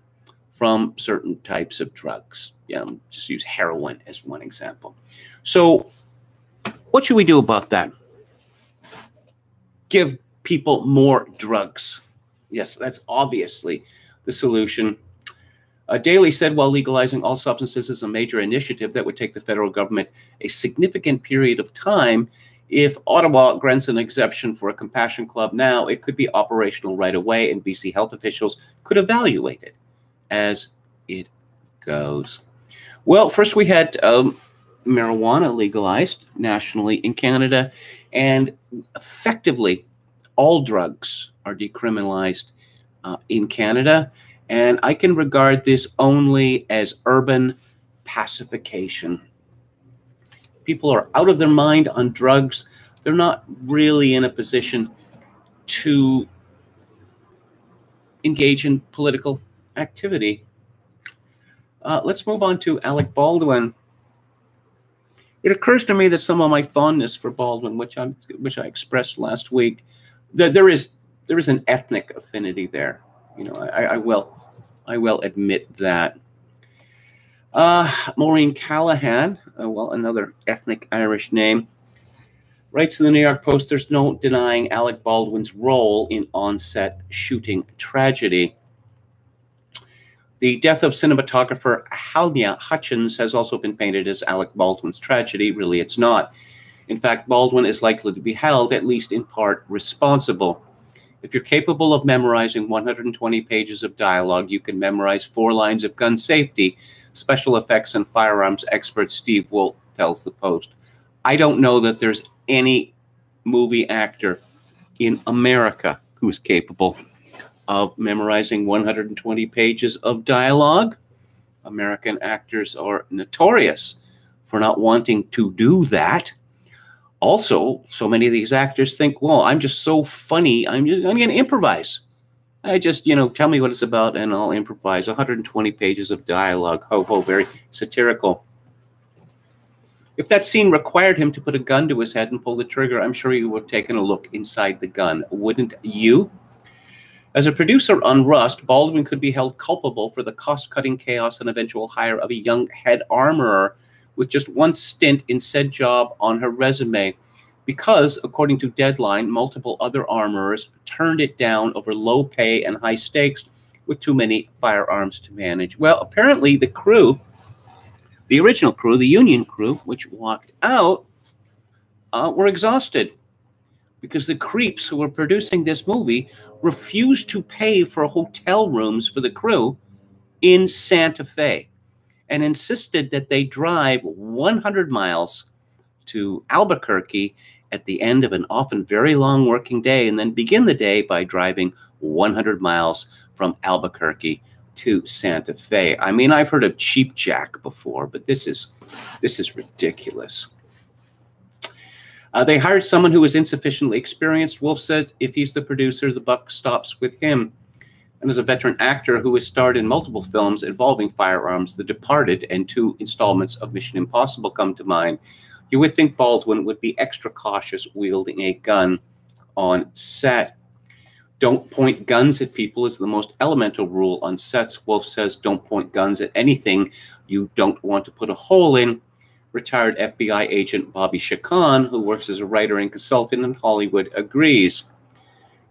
from certain types of drugs. Just use heroin as one example. So what should we do about that? Give people more drugs. Yes, that's obviously the solution. Daly said while legalizing all substances is a major initiative that would take the federal government a significant period of time, if Ottawa grants an exemption for a Compassion Club now, it could be operational right away, and BC health officials could evaluate it as it goes. Well, first we had marijuana legalized nationally in Canada, and effectively all drugs are decriminalized in Canada. And I can regard this only as urban pacification. People are out of their mind on drugs. they're not really in a position to engage in political activity. Let's move on to Alec Baldwin. It occurs to me that some of my fondness for Baldwin, which I expressed last week, that there is an ethnic affinity there. You know, I will admit that. Maureen Callahan, well, another ethnic Irish name, writes in the New York Post, there's no denying Alec Baldwin's role in on-set shooting tragedy. The death of cinematographer Halyna Hutchins has also been painted as Alec Baldwin's tragedy. Really, it's not. In fact, Baldwin is likely to be held, at least in part, responsible. If you're capable of memorizing 120 pages of dialogue, you can memorize 4 lines of gun safety, special effects and firearms expert Steve Wolt tells the Post. I don't know that there's any movie actor in America who's capable of memorizing 120 pages of dialogue. American actors are notorious for not wanting to do that. Also, so many of these actors think, well, I'm just so funny, I'm going to improvise. I just, tell me what it's about and I'll improvise. 120 pages of dialogue. Ho, ho, very satirical. If that scene required him to put a gun to his head and pull the trigger, I'm sure he would have taken a look inside the gun. Wouldn't you? As a producer on Rust, Baldwin could be held culpable for the cost-cutting chaos and eventual hire of a young head armorer with just one stint in said job on her resume, because, according to Deadline, multiple other armorers turned it down over low pay and high stakes with too many firearms to manage. Well, apparently the crew, the original crew, the union crew, which walked out, were exhausted because the creeps who were producing this movie refused to pay for hotel rooms for the crew in Santa Fe and insisted that they drive 100 miles to Albuquerque at the end of an often very long working day and then begin the day by driving 100 miles from Albuquerque to Santa Fe. I mean, I've heard of Cheap Jack before, but this is ridiculous. They hired someone who was insufficiently experienced. Wolf said if he's the producer, the buck stops with him. And as a veteran actor who has starred in multiple films involving firearms, The Departed and 2 installments of Mission Impossible come to mind, you would think Baldwin would be extra cautious wielding a gun on set. Don't point guns at people is the most elemental rule on sets. Wolf says don't point guns at anything you don't want to put a hole in. Retired FBI agent Bobby Chacon, who works as a writer and consultant in Hollywood, agrees.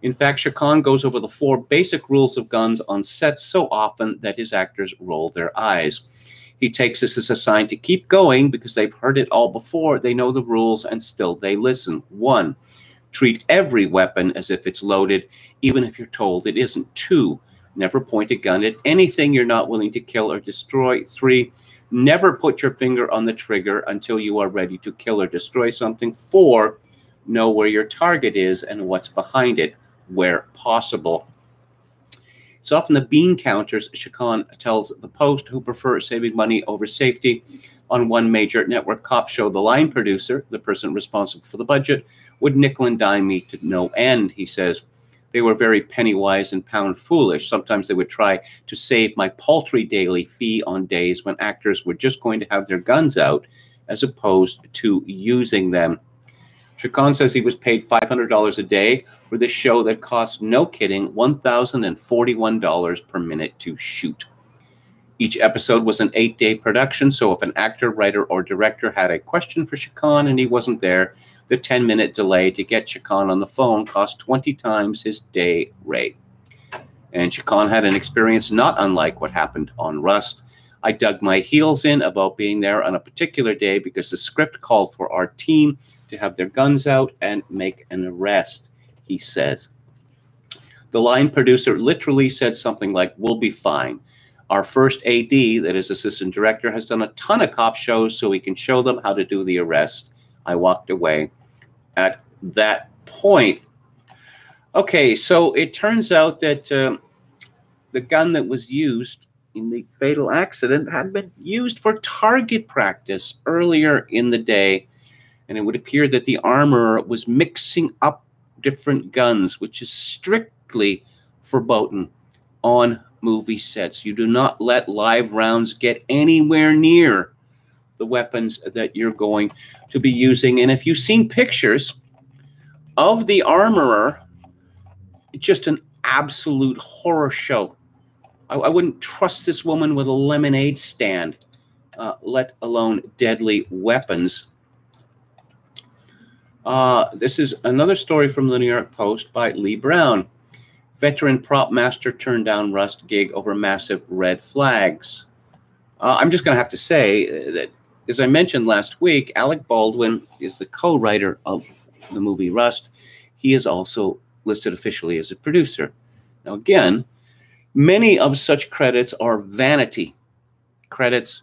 In fact, Chacon goes over the 4 basic rules of guns on sets so often that his actors roll their eyes. He takes this as a sign to keep going because they've heard it all before, they know the rules, and still they listen. 1, treat every weapon as if it's loaded, even if you're told it isn't. 2, never point a gun at anything you're not willing to kill or destroy. 3, never put your finger on the trigger until you are ready to kill or destroy something. 4, know where your target is and what's behind it, where possible. It's often the bean counters, Chacon tells the Post, who prefer saving money over safety. On one major network cop show, the line producer, the person responsible for the budget, would nickel and dime me to no end, he says. They were very penny-wise and pound-foolish. Sometimes they would try to save my paltry daily fee on days when actors were just going to have their guns out as opposed to using them. Chacon says he was paid $500 a day for this show that cost, no kidding, $1,041 per minute to shoot. Each episode was an 8-day production, so if an actor, writer, or director had a question for Chacon and he wasn't there, the 10-minute delay to get Chacon on the phone cost 20 times his day rate. And Chacon had an experience not unlike what happened on Rust. I dug my heels in about being there on a particular day because the script called for our team to have their guns out and make an arrest, he says. The line producer literally said something like, "We'll be fine. Our first AD, that is assistant director, has done a ton of cop shows so we can show them how to do the arrest." I walked away at that point. Okay, so it turns out that the gun that was used in the fatal accident had been used for target practice earlier in the day. And it would appear that the armorer was mixing up different guns, which is strictly verboten on movie sets. You do not let live rounds get anywhere near the weapons that you're going to be using. And if you've seen pictures of the armorer, just an absolute horror show. I wouldn't trust this woman with a lemonade stand, let alone deadly weapons. This is another story from the New York Post by Lee Brown. Veteran prop master turned down Rust gig over massive red flags. I'm just going to have to say that, as I mentioned last week, Alec Baldwin is the co-writer of the movie Rust. He is also listed officially as a producer. Now, again, many of such credits are vanity credits,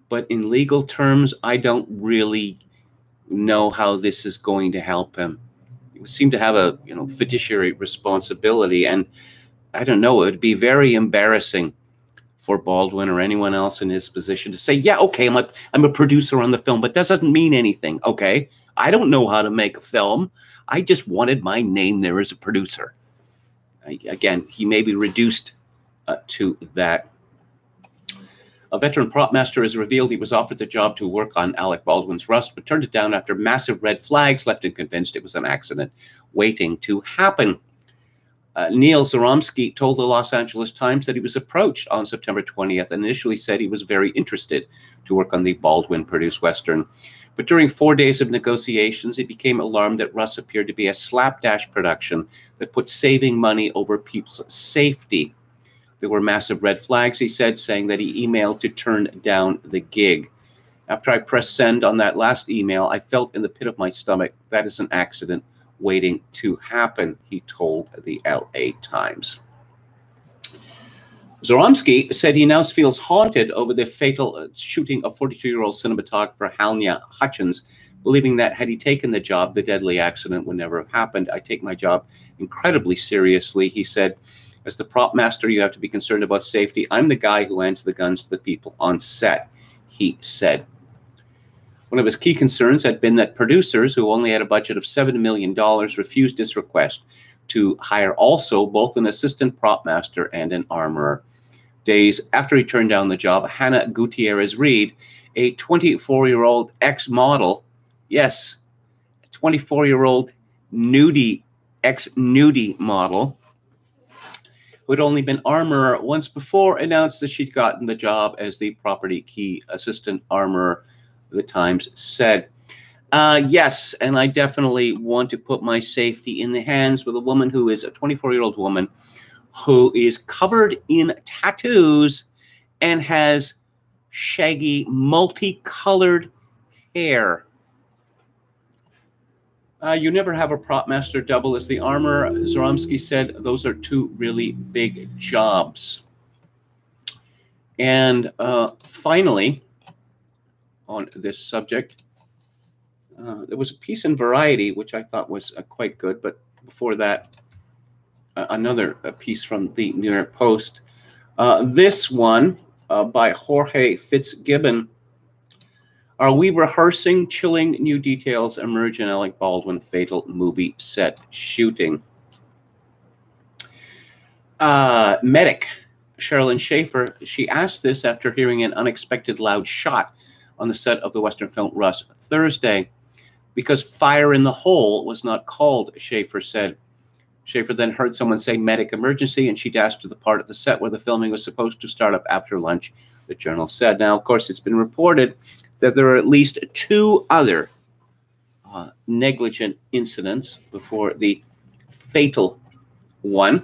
but in legal terms, I don't really know how this is going to help him. He would seem to have a fiduciary responsibility, and I don't know, it would be very embarrassing for Baldwin or anyone else in his position to say, yeah, okay, I'm a producer on the film, but that doesn't mean anything, okay? I don't know how to make a film. I just wanted my name there as a producer. Again, he may be reduced to that. A veteran prop master has revealed he was offered the job to work on Alec Baldwin's Rust, but turned it down after massive red flags left him convinced it was an accident waiting to happen. Neil Zoromsky told the Los Angeles Times that he was approached on September 20th and initially said he was very interested to work on the Baldwin-produced Western. But during 4 days of negotiations, he became alarmed that Rust appeared to be a slapdash production that put saving money over people's safety. There were massive red flags, he said, saying that he emailed to turn down the gig. After I pressed send on that last email, I felt in the pit of my stomach that is an accident waiting to happen, he told the LA Times. Zoromsky said he now feels haunted over the fatal shooting of 42-year-old cinematographer Halnia Hutchins, believing that had he taken the job, the deadly accident would never have happened. I take my job incredibly seriously, he said. As the prop master, you have to be concerned about safety. I'm the guy who hands the guns to the people on set, he said. One of his key concerns had been that producers, who only had a budget of $7 million, refused his request to hire also both an assistant prop master and an armorer. Days after he turned down the job, Hannah Gutierrez-Reed, a 24-year-old ex-model, yes, a 24-year-old ex-nudie model, who had only been armorer once before, announced that she'd gotten the job as the property key assistant armorer, the Times said. Yes, and I definitely want to put my safety in the hands with a woman who is a 24-year-old woman who is covered in tattoos and has shaggy, multicolored hair. You never have a prop master double as the armorer, Zoromsky said. Those are two really big jobs. And finally, on this subject, there was a piece in Variety, which I thought was quite good. But before that, another piece from the New York Post. This one by Jorge Fitzgibbon. Are we rehearsing? Chilling new details emerge in Alec Baldwin fatal movie set shooting. Medic Sherilyn Schaefer, she asked this after hearing an unexpected loud shot on the set of the Western film Rust Thursday. Because fire in the hole was not called, Schaefer said. Schaefer then heard someone say medic emergency, and she dashed to the part of the set where the filming was supposed to start up after lunch, the Journal said. Now, of course, it's been reported that there are at least two other negligent incidents before the fatal one.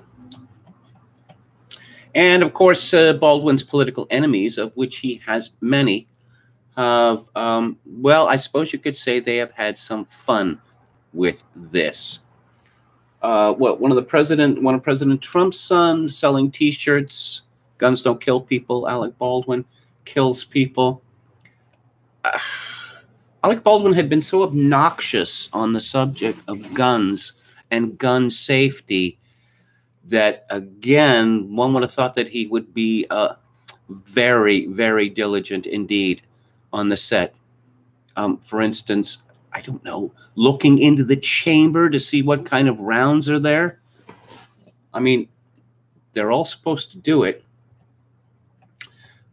And, of course, Baldwin's political enemies, of which he has many, have, well, I suppose you could say they have had some fun with this. One of President Trump's sons selling T-shirts, guns don't kill people. Alec Baldwin kills people. Alec Baldwin had been so obnoxious on the subject of guns and gun safety that, again, one would have thought that he would be very, very diligent indeed on the set. For instance, I don't know, looking into the chamber to see what kind of rounds are there. I mean, they're all supposed to do it,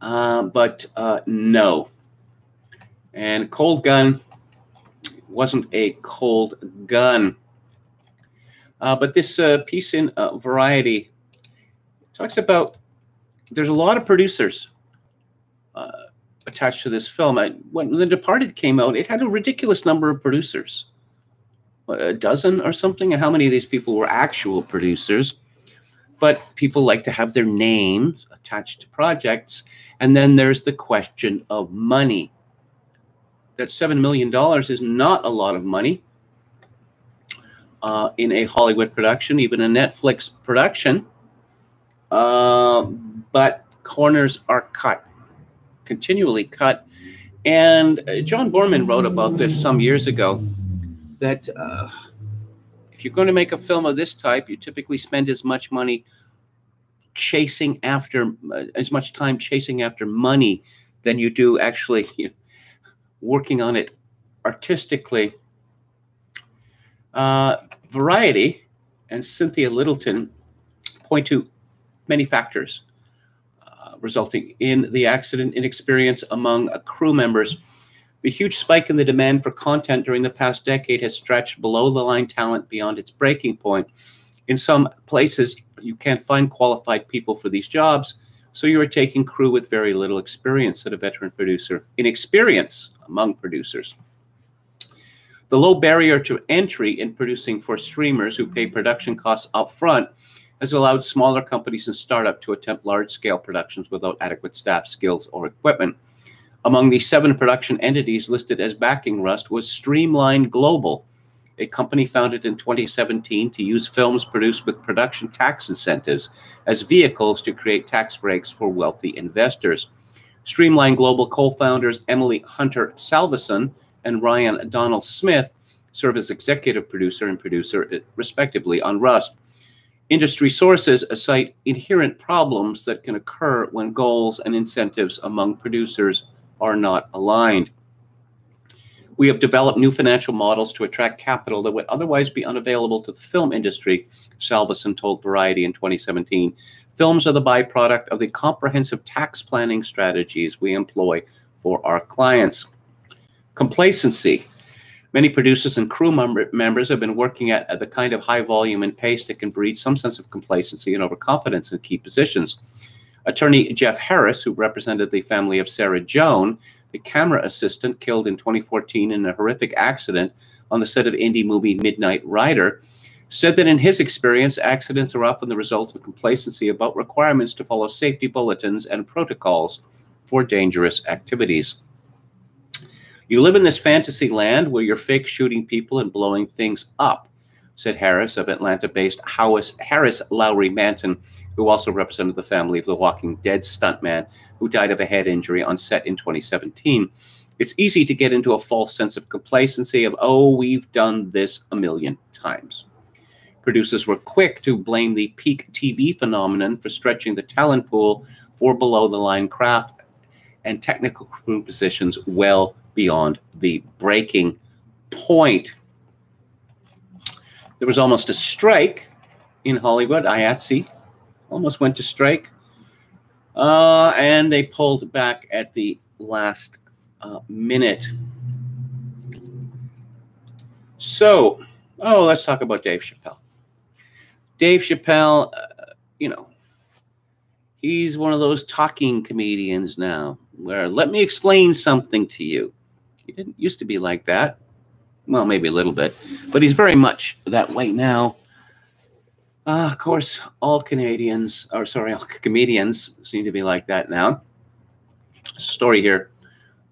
but no. And cold gun wasn't a cold gun. But this piece in Variety talks about there's a lot of producers attached to this film. When The Departed came out, it had a ridiculous number of producers, a dozen or something. And how many of these people were actual producers? But people like to have their names attached to projects. And then there's the question of money. That $7 million is not a lot of money in a Hollywood production, even a Netflix production. But corners are cut, continually cut. And John Borman wrote about this some years ago, that if you're going to make a film of this type, you typically spend as much money chasing after, as much time chasing after money than you do actually working on it artistically. Variety and Cynthia Littleton point to many factors resulting in the accident inexperience among crew members. The huge spike in the demand for content during the past decade has stretched below-the-line talent beyond its breaking point. In some places, you can't find qualified people for these jobs, so you are taking crew with very little experience, said a veteran producer. Inexperience among producers. The low barrier to entry in producing for streamers who pay production costs up front has allowed smaller companies and startups to attempt large-scale productions without adequate staff, skills, or equipment. Among the 7 production entities listed as backing Rust was Streamline Global, a company founded in 2017 to use films produced with production tax incentives as vehicles to create tax breaks for wealthy investors. Streamline Global co-founders Emily Hunter Salveson and Ryan Donald Smith serve as executive producer and producer, respectively, on Rust. Industry sources cite inherent problems that can occur when goals and incentives among producers are not aligned. We have developed new financial models to attract capital that would otherwise be unavailable to the film industry, Salveson told Variety in 2017. Films are the byproduct of the comprehensive tax planning strategies we employ for our clients. Complacency. Many producers and crew members have been working at the kind of high volume and pace that can breed some sense of complacency and overconfidence in key positions. Attorney Jeff Harris, who represented the family of Sarah Joan, the camera assistant killed in 2014 in a horrific accident on the set of indie movie Midnight Rider, said that in his experience, accidents are often the result of complacency about requirements to follow safety bulletins and protocols for dangerous activities. You live in this fantasy land where you're fake shooting people and blowing things up, said Harris of Atlanta-based Harris Lowry Manton, who also represented the family of the Walking Dead stuntman who died of a head injury on set in 2017. It's easy to get into a false sense of complacency of, oh, we've done this a million times. Producers were quick to blame the peak TV phenomenon for stretching the talent pool for below-the-line craft and technical crew positions well beyond the breaking point. There was almost a strike in Hollywood. IATSE almost went to strike. And they pulled back at the last minute. So, let's talk about Dave Chappelle. Dave Chappelle, he's one of those talking comedians now, where let me explain something to you. He didn't used to be like that. Well, maybe a little bit, but he's very much that way now. Of course, all comedians seem to be like that now. Story here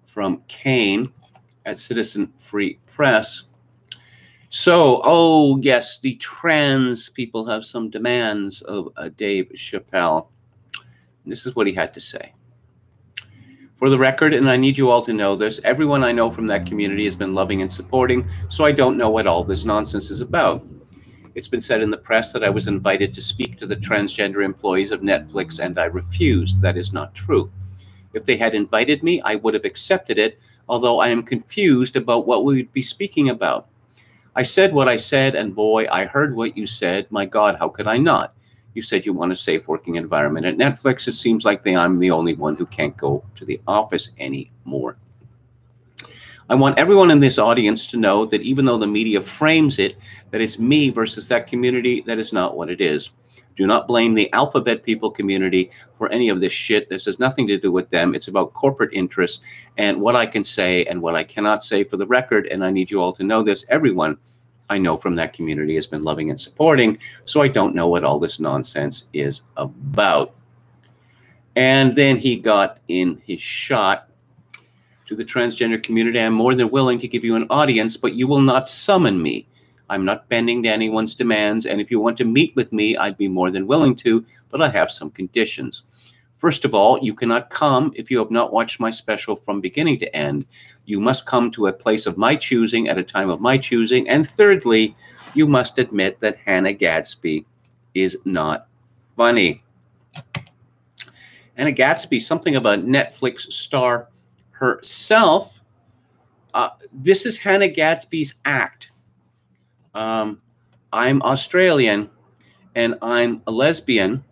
from Kane at Citizen Free Press. So, yes, the trans people have some demands of Dave Chappelle. This is what he had to say. For the record, and I need you all to know this, everyone I know from that community has been loving and supporting, so I don't know what all this nonsense is about. It's been said in the press that I was invited to speak to the transgender employees of Netflix, and I refused. That is not true. If they had invited me, I would have accepted it. although I am confused about what we would be speaking about. I said what I said, and boy, I heard what you said. My God, how could I not? You said you want a safe working environment. At Netflix, it seems like I'm the only one who can't go to the office anymore. I want everyone in this audience to know that even though the media frames it, that it's me versus that community, that is not what it is. Do not blame the alphabet people community for any of this shit. This has nothing to do with them. It's about corporate interests and what I can say and what I cannot say for the record. And I need you all to know this. Everyone I know from that community has been loving and supporting, so I don't know what all this nonsense is about. And then he got in his shot. To the transgender community, I'm more than willing to give you an audience, but you will not summon me. I'm not bending to anyone's demands, and if you want to meet with me, I'd be more than willing to, but I have some conditions. First of all, you cannot come if you have not watched my special from beginning to end. You must come to a place of my choosing at a time of my choosing. And thirdly, you must admit that Hannah Gadsby is not funny. Hannah Gadsby, something of a Netflix star herself. This is Hannah Gadsby's act. I'm Australian and I'm a lesbian.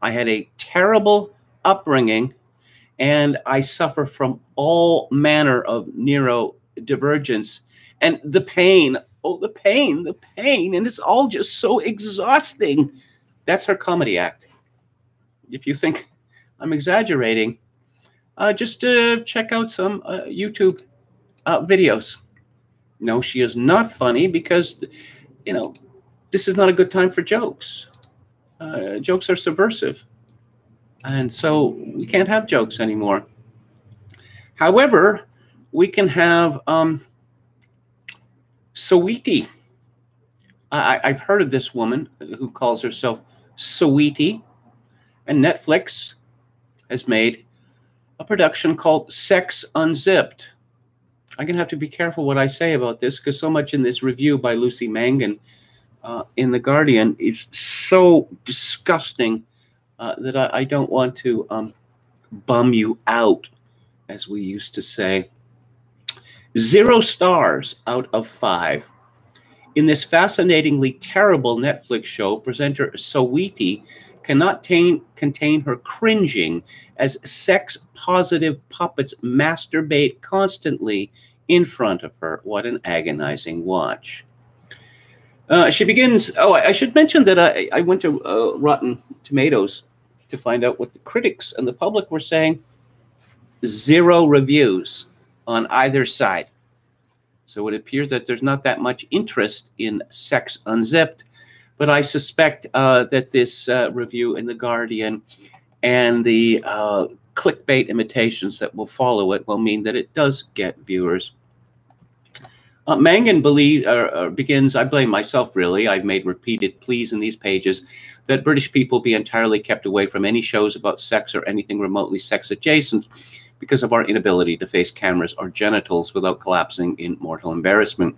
I had a terrible upbringing and I suffer from all manner of neurodivergence and the pain. Oh, the pain, and it's all just so exhausting. That's her comedy act. If you think I'm exaggerating, just check out some YouTube videos. No, she is not funny because, you know, this is not a good time for jokes. Jokes are subversive. And so we can't have jokes anymore. However, we can have Saweetie. I've heard of this woman who calls herself Saweetie. And Netflix has made a production called Sex Unzipped. I'm going to have to be careful what I say about this because so much in this review by Lucy Mangan in The Guardian is so disgusting that I don't want to bum you out, as we used to say. 0 stars out of 5. In this fascinatingly terrible Netflix show, presenter Saweetie cannot contain her cringing as sex-positive puppets masturbate constantly in front of her. What an agonizing watch. She begins, I should mention that I went to Rotten Tomatoes to find out what the critics and the public were saying. 0 reviews on either side. So it appears that there's not that much interest in Sex Unzipped, but I suspect that this review in The Guardian and the clickbait imitations that will follow it will mean that it does get viewers. Mangan begins, I blame myself really, I've made repeated pleas in these pages that British people be entirely kept away from any shows about sex or anything remotely sex adjacent because of our inability to face cameras or genitals without collapsing in mortal embarrassment.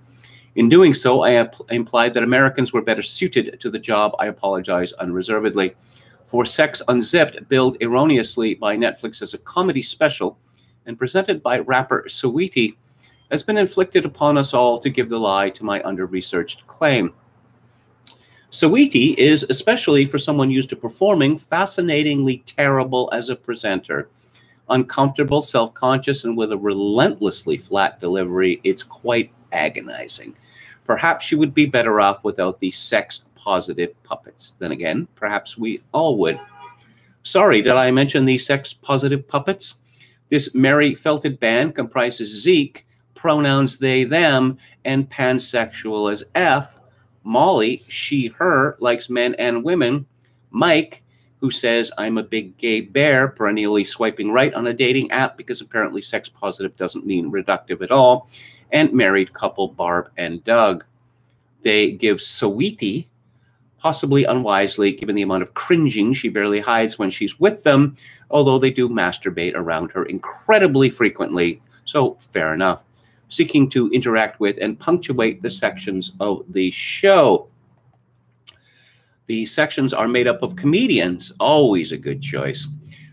In doing so, I implied that Americans were better suited to the job. I apologize unreservedly. For Sex Unzipped, billed erroneously by Netflix as a comedy special and presented by rapper Saweetie, has been inflicted upon us all to give the lie to my under-researched claim. Saweetie is, especially for someone used to performing, fascinatingly terrible as a presenter. Uncomfortable, self-conscious, and with a relentlessly flat delivery, it's quite agonizing. Perhaps she would be better off without these sex-positive puppets. Then again, perhaps we all would. Sorry, did I mention these sex-positive puppets? This merry felted band comprises Zeke, pronouns they, them, and pansexual as F. Molly, she, her, likes men and women. Mike, who says, I'm a big gay bear, perennially swiping right on a dating app because apparently sex positive doesn't mean reductive at all. And married couple Barb and Doug. They give Saweetie, possibly unwisely, given the amount of cringing she barely hides when she's with them, although they do masturbate around her incredibly frequently, so fair enough, seeking to interact with and punctuate the sections of the show. The sections are made up of comedians, always a good choice.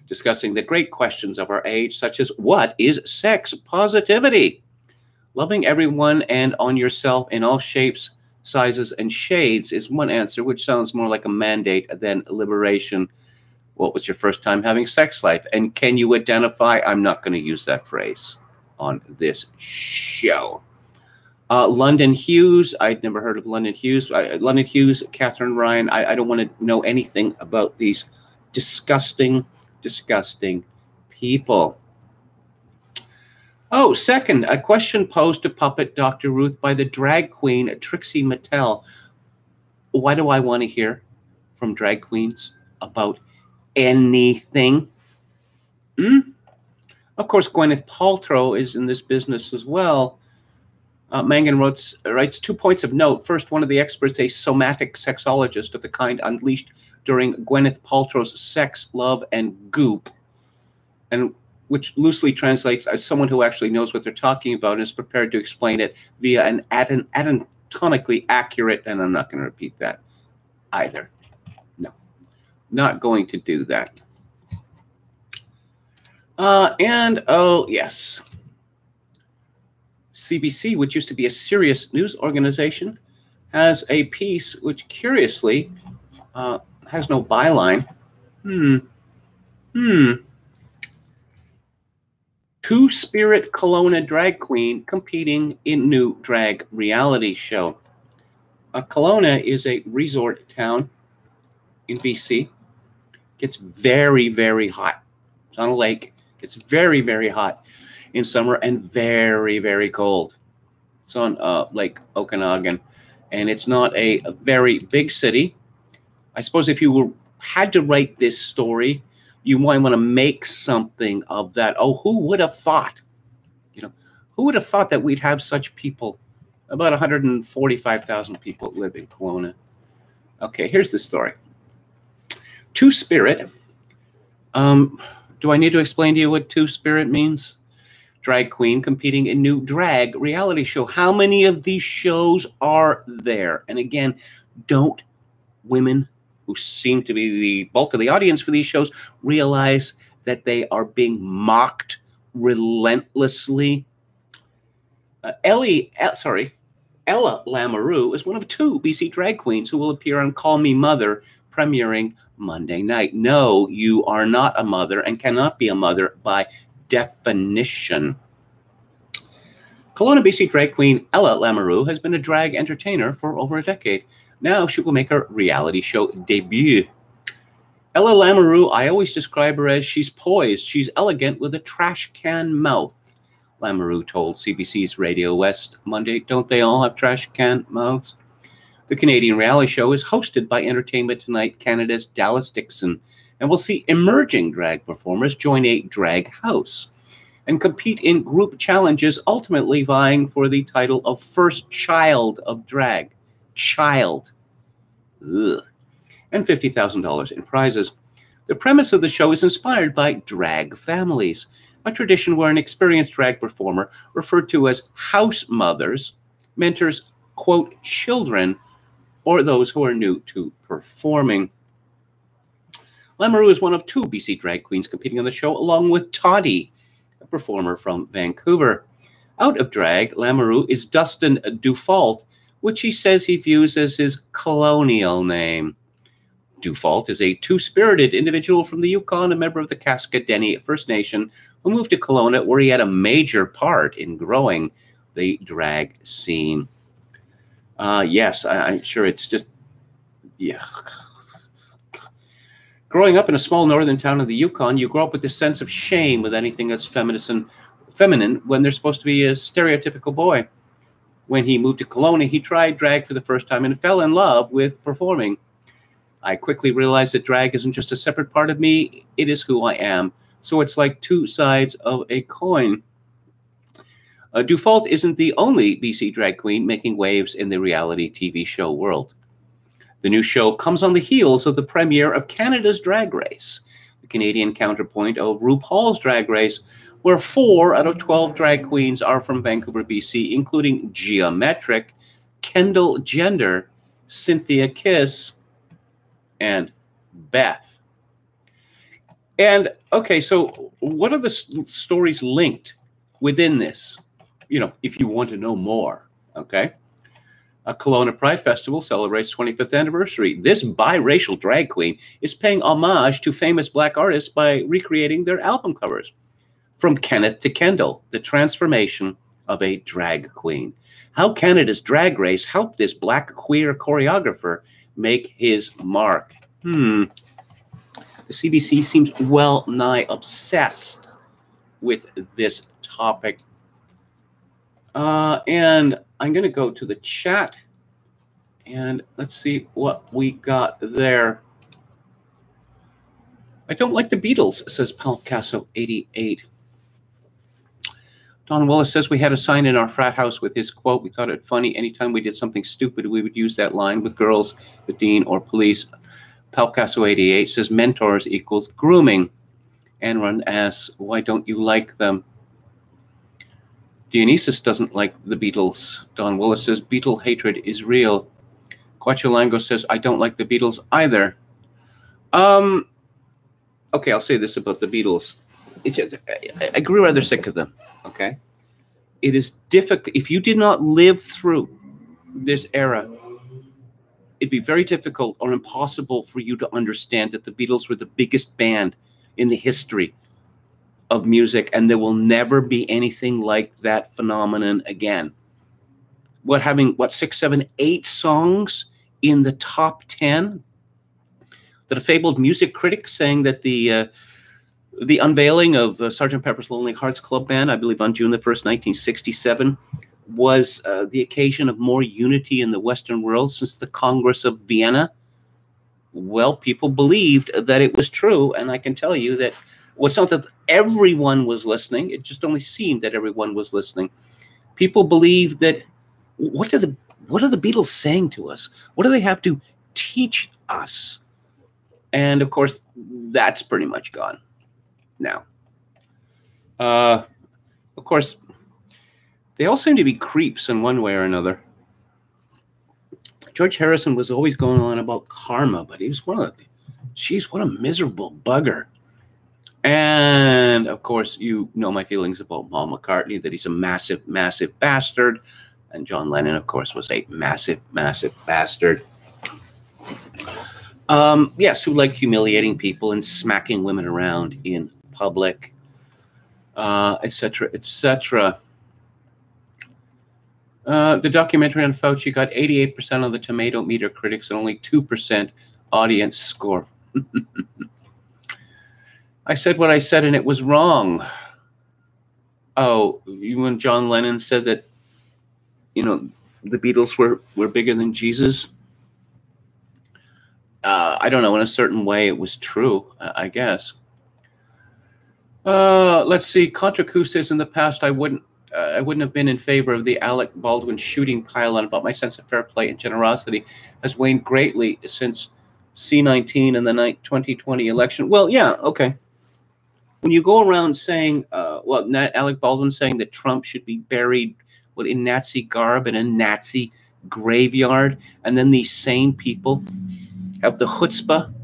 discussing the great questions of our age, such as what is sex positivity? Loving everyone and on yourself in all shapes, sizes, and shades is one answer, which sounds more like a mandate than liberation. What was your first time having sex life? And can you identify? I'm not going to use that phrase on this show. London Hughes. I'd never heard of London Hughes. London Hughes, Catherine Ryan. I don't want to know anything about these disgusting, disgusting people. Oh, second, a question posed to Puppet Dr. Ruth by the drag queen Trixie Mattel. Why do I want to hear from drag queens about anything? Of course, Gwyneth Paltrow is in this business as well. Mangan writes 2 points of note. First, one of the experts, a somatic sexologist of the kind unleashed during Gwyneth Paltrow's Sex, Love, and Goop, and which loosely translates as someone who actually knows what they're talking about and is prepared to explain it via an anatomically accurate, and I'm not going to repeat that either. No, not going to do that. And, oh, yes. CBC, which used to be a serious news organization, has a piece which, curiously, has no byline. Two-spirit Kelowna drag queen competing in new drag reality show. Kelowna is a resort town in BC. Gets very, very hot. It's on a lake. Gets very, very hot in summer and very, very cold. It's on Lake Okanagan, and it's not a very big city. I suppose if you had to write this story, you might want to make something of that. Oh, who would have thought? You know, who would have thought that we'd have such people? About 145,000 people live in Kelowna. Okay, here's the story. Two-spirit. Do I need to explain to you what two-spirit means? Drag queen competing in new drag reality show. How many of these shows are there? And again, don't women who seem to be the bulk of the audience for these shows realize that they are being mocked relentlessly? Ella Lamoureux is one of 2 BC drag queens who will appear on Call Me Mother, premiering Monday night. No, you are not a mother and cannot be a mother by definition. Kelowna, BC drag queen Ella Lamoureux has been a drag entertainer for over a decade. Now she will make her reality show debut. Ella Lamoureux, I always describe her as she's poised, she's elegant with a trash can mouth, Lamoureux told CBC's Radio West Monday. Don't they all have trash can mouths? The Canadian reality show is hosted by Entertainment Tonight Canada's Dallas Dixon, and will see emerging drag performers join a drag house and compete in group challenges, ultimately vying for the title of First Child of Drag. Child. Ugh. And $50,000 in prizes. The premise of the show is inspired by drag families, a tradition where an experienced drag performer, referred to as house mothers, mentors, quote, children, or those who are new to performing. Lamoureux is one of 2 BC drag queens competing on the show, along with Toddy, a performer from Vancouver. Out of drag, Lamoureux is Dustin Dufault, which he says he views as his colonial name. Dufault is a two-spirited individual from the Yukon, a member of the Cascadeni First Nation, who moved to Kelowna, where he had a major part in growing the drag scene. Yes, I'm sure it's just, yeah. Growing up in a small northern town of the Yukon, you grow up with this sense of shame with anything that's feminine when they're supposed to be a stereotypical boy. When he moved to Kelowna, he tried drag for the first time and fell in love with performing. I quickly realized that drag isn't just a separate part of me, it is who I am. So it's like 2 sides of a coin. Dufault isn't the only BC drag queen making waves in the reality TV show world. The new show comes on the heels of the premiere of Canada's Drag Race, the Canadian counterpoint of RuPaul's Drag Race, where 4 out of 12 drag queens are from Vancouver, BC, including Geometric, Kendall Gender, Cynthia Kiss, and Beth. And okay, so what are the stories linked within this? You know, if you want to know more, okay? A Kelowna Pride Festival celebrates 25th anniversary. This biracial drag queen is paying homage to famous Black artists by recreating their album covers. From Kenneth to Kendall, the transformation of a drag queen. How Canada's Drag Race helped this Black queer choreographer make his mark. The CBC seems well nigh obsessed with this topic. And I'm going to go to the chat and let's see what we got there. I don't like the Beatles, says Palcasso 88. Don Willis says we had a sign in our frat house with his quote. We thought it funny. Anytime we did something stupid, we would use that line with girls, the dean, or police. Palcasso 88 says mentors equals grooming. Anron asks, why don't you like them? Dionysus doesn't like the Beatles. Don Willis says Beatle hatred is real. Quachulango says I don't like the Beatles either. Okay, I'll say this about the Beatles. I grew rather sick of them, okay? It is difficult. If you did not live through this era, it'd be very difficult or impossible for you to understand that the Beatles were the biggest band in the history of music, and there will never be anything like that phenomenon again. Having 6, 7, 8 songs in the top 10? That a fabled music critic saying that the unveiling of Sgt. Pepper's Lonely Hearts Club Band, I believe on June the 1st, 1967, was the occasion of more unity in the Western world since the Congress of Vienna. Well, people believed that it was true, and I can tell you that it's not that everyone was listening, it just only seemed that everyone was listening. People believed that, what are the Beatles saying to us? What do they have to teach us? And of course, that's pretty much gone now. Of course, they all seem to be creeps in one way or another. George Harrison was always going on about karma, but he was what a miserable bugger. And of course, you know my feelings about Paul McCartney, that he's a massive, massive bastard. And John Lennon, of course, was a massive, massive bastard. Yes, who liked humiliating people and smacking women around in public, etc., etc. The documentary on Fauci got 88% of the tomato meter critics and only 2% audience score. I said what I said and it was wrong. Oh, when John Lennon said that, you know, the Beatles were bigger than Jesus? I don't know, in a certain way it was true, I guess. Let's see. Contra Q says in the past I wouldn't have been in favor of the Alec Baldwin shooting pile-on, but my sense of fair play and generosity has waned greatly since C-19 and the 2020 election. Well, yeah, okay. When you go around saying, Alec Baldwin saying that Trump should be buried in Nazi garb in a Nazi graveyard, and then these same people have the chutzpah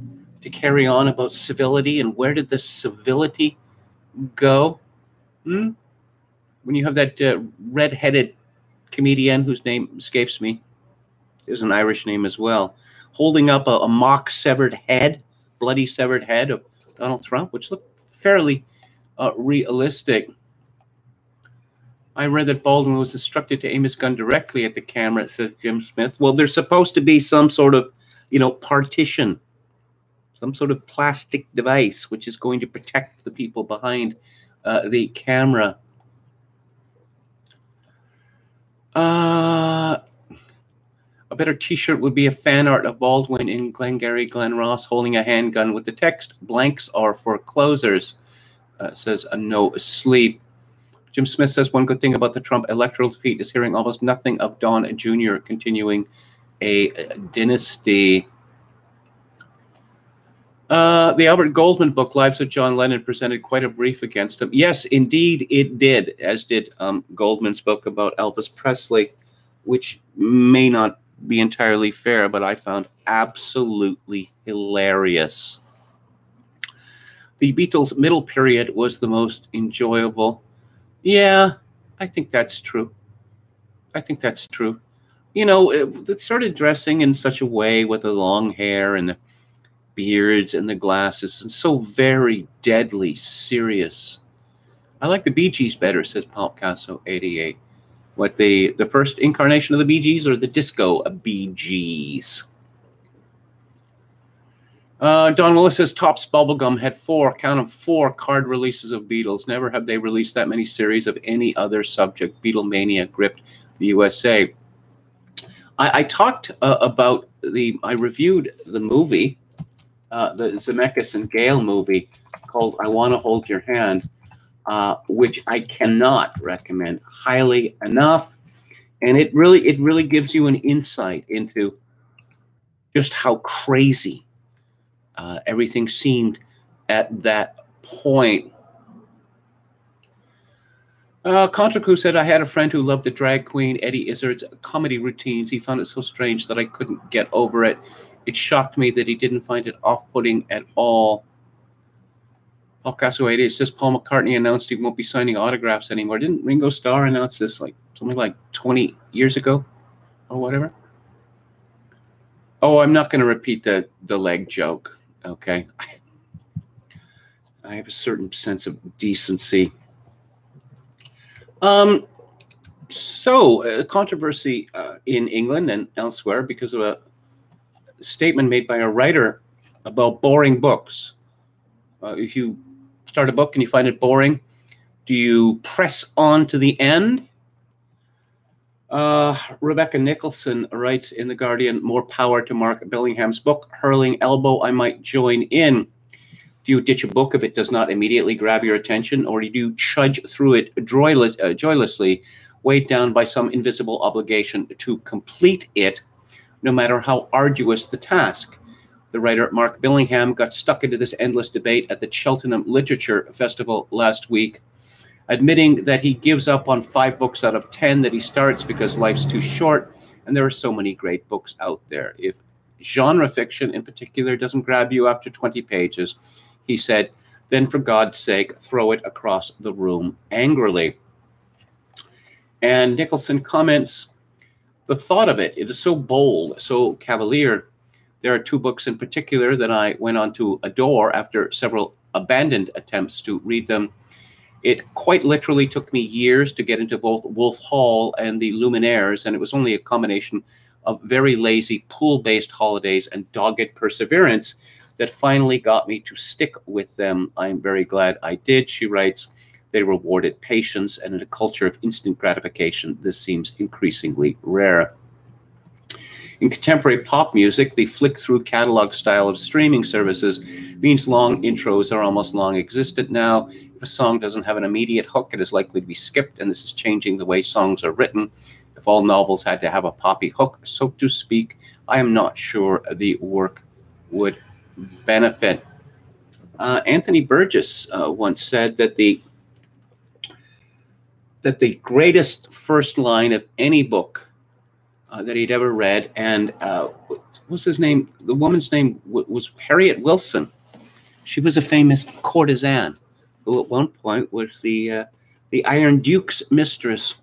to carry on about civility, and where did the civility go? When you have that red-headed comedian whose name escapes me, is an Irish name as well, holding up a mock severed head, bloody severed head of Donald Trump, which looked fairly realistic. I read that Baldwin was instructed to aim his gun directly at the camera, said Jim Smith. Well, there's supposed to be some sort of, partition, some sort of plastic device which is going to protect the people behind the camera. A better t-shirt would be a fan art of Baldwin in Glengarry Glen Ross holding a handgun with the text, "Blanks are for closers," says a no sleep. Jim Smith says one good thing about the Trump electoral defeat is hearing almost nothing of Don Jr. continuing a dynasty. The Albert Goldman book, Lives of John Lennon, presented quite a brief against him. Yes, indeed it did, as did Goldman's book about Elvis Presley, which may not be entirely fair, but I found absolutely hilarious. The Beatles' middle period was the most enjoyable. Yeah, I think that's true. I think that's true. You know, it started dressing in such a way with the long hair and the beards and the glasses, and so very deadly serious. I like the Bee Gees better, says Picasso 88. What, the first incarnation of the Bee Gees or the disco Bee Gees? Don Willis says Topps Bubblegum had count them, 4 card releases of Beatles. Never have they released that many series of any other subject. Beatlemania gripped the USA. I talked about I reviewed the movie, the Zemeckis and Gale movie called I Want to Hold Your Hand, which I cannot recommend highly enough. And it really gives you an insight into just how crazy everything seemed at that point. Contracu said, I had a friend who loved the drag queen Eddie Izzard's comedy routines. He found it so strange that I couldn't get over it. It shocked me that he didn't find it off-putting at all. Picasso 88 says Paul McCartney announced he won't be signing autographs anymore. Didn't Ringo Starr announce this like something like 20 years ago or whatever? Oh, I'm not going to repeat the leg joke, okay? I have a certain sense of decency. Controversy in England and elsewhere because of a statement made by a writer about boring books. If you start a book and you find it boring, do you press on to the end? Rebecca Nicholson writes in The Guardian, more power to Mark Billingham's book, Hurling Elbow, I might join in. Do you ditch a book if it does not immediately grab your attention, or do you trudge through it joylessly, weighed down by some invisible obligation to complete it, no matter how arduous the task? The writer Mark Billingham got stuck into this endless debate at the Cheltenham Literature Festival last week, admitting that he gives up on 5 books out of 10 that he starts because life's too short, and there are so many great books out there. If genre fiction in particular doesn't grab you after 20 pages, he said, then for God's sake, throw it across the room angrily. And Nicholson comments, the thought of it is so bold, so cavalier. There are 2 books in particular that I went on to adore after several abandoned attempts to read them. It quite literally took me years to get into both Wolf Hall and the Luminaires, and it was only a combination of very lazy pool-based holidays and dogged perseverance that finally got me to stick with them. I'm very glad I did, she writes. They rewarded patience, and in a culture of instant gratification, this seems increasingly rare. In contemporary pop music, the flick-through catalog style of streaming services means long intros are almost long-existent now. If a song doesn't have an immediate hook, it is likely to be skipped, and this is changing the way songs are written. If all novels had to have a poppy hook, so to speak, I am not sure the work would benefit. Anthony Burgess once said that the greatest first line of any book that he'd ever read, and what's his name? The woman's name was Harriet Wilson. She was a famous courtesan who at one point was the Iron Duke's mistress,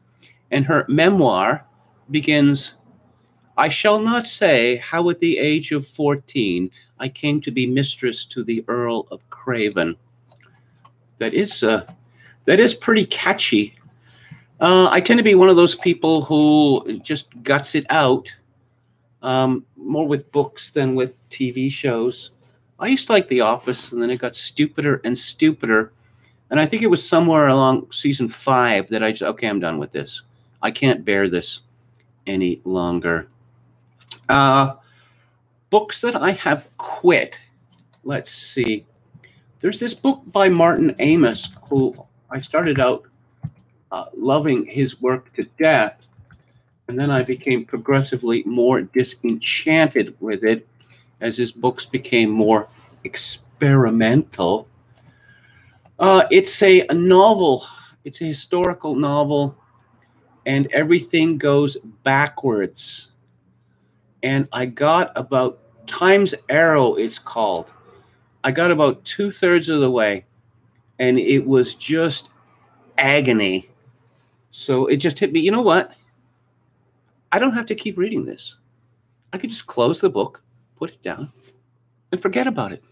and her memoir begins, I shall not say how at the age of 14 I came to be mistress to the Earl of Craven. That is pretty catchy. I tend to be one of those people who just guts it out, more with books than with TV shows. I used to like The Office, and then it got stupider and stupider. And I think it was somewhere along season 5 that I just, okay, I'm done with this. I can't bear this any longer. Books that I have quit. Let's see. There's this book by Martin Amis, who I started out loving his work to death, and then I became progressively more disenchanted with it as his books became more experimental. It's a novel. It's a historical novel, and everything goes backwards. And I got about Time's Arrow, it's called. I got about 2/3 of the way, and it was just agony. So it just hit me, you know what? I don't have to keep reading this. I could just close the book, put it down, and forget about it.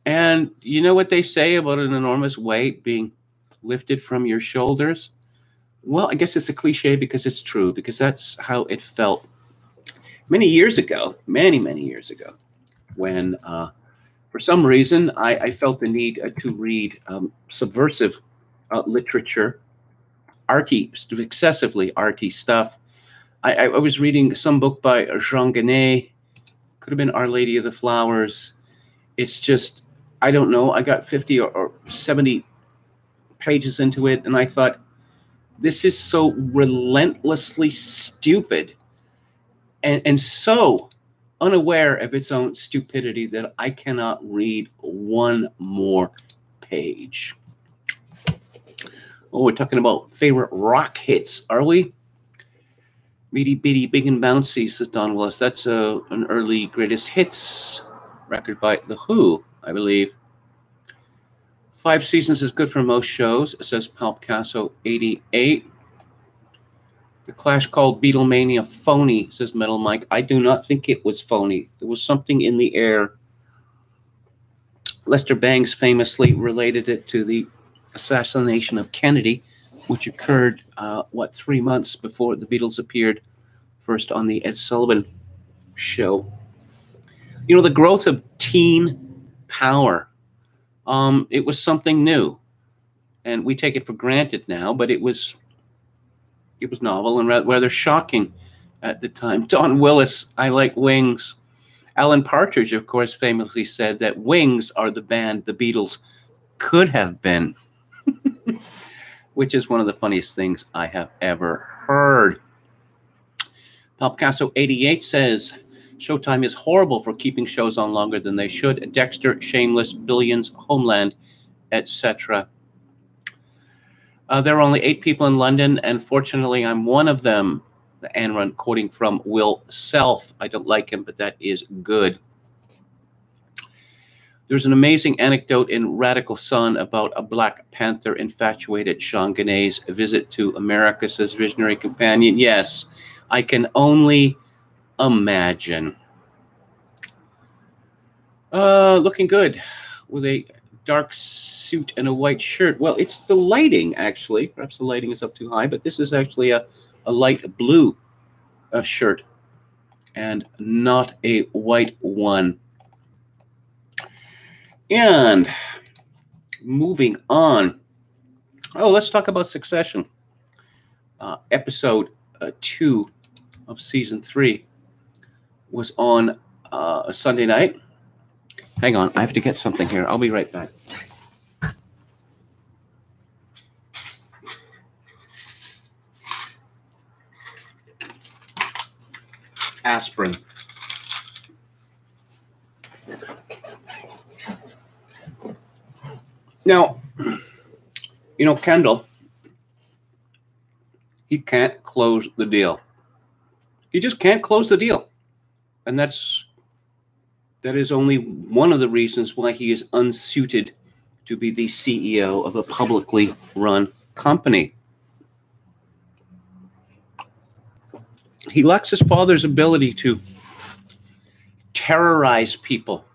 And you know what they say about an enormous weight being lifted from your shoulders? Well, I guess it's a cliche because it's true, because that's how it felt many years ago, many years ago, when for some reason I felt the need to read subversive literature, arty, excessively arty stuff. I was reading some book by Jean Genet, could have been Our Lady of the Flowers. It's just, I don't know, I got 50 or 70 pages into it, and I thought, this is so relentlessly stupid and so unaware of its own stupidity that I cannot read one more page. Oh, we're talking about favorite rock hits, are we? Meaty Bitty Big and Bouncy, says Don Willis. That's an early greatest hits record by The Who, I believe. 5 seasons is good for most shows, says Palpcasso 88. The Clash called Beatlemania phony, says Metal Mike. I do not think it was phony. There was something in the air. Lester Bangs famously related it to the assassination of Kennedy, which occurred, 3 months before the Beatles appeared first on the Ed Sullivan Show. You know, the growth of teen power. It was something new, and we take it for granted now, but it was novel and rather shocking at the time. Don Willis, I like Wings. Alan Partridge, of course, famously said that Wings are the band the Beatles could have been, which is one of the funniest things I have ever heard. Palpcasso 88 says, Showtime is horrible for keeping shows on longer than they should. Dexter, Shameless, Billions, Homeland, etc. There are only 8 people in London, and fortunately I'm one of them. Anne Run, quoting from Will Self. I don't like him, but that is good. There's an amazing anecdote in Radical Sun about a Black Panther infatuated Sean Genet's visit to America, says Visionary Companion. Yes, I can only imagine. Looking good with a dark suit and a white shirt. Well, it's the lighting, actually. Perhaps the lighting is up too high, but this is actually a light blue shirt and not a white one. And moving on. Oh, let's talk about Succession. Episode 2 of season 3 was on a Sunday night. Hang on, I have to get something here. I'll be right back. Aspirin. Now, you know, Kendall, he can't close the deal. He just can't close the deal. And that is only one of the reasons why he is unsuited to be the CEO of a publicly run company. He lacks his father's ability to terrorize people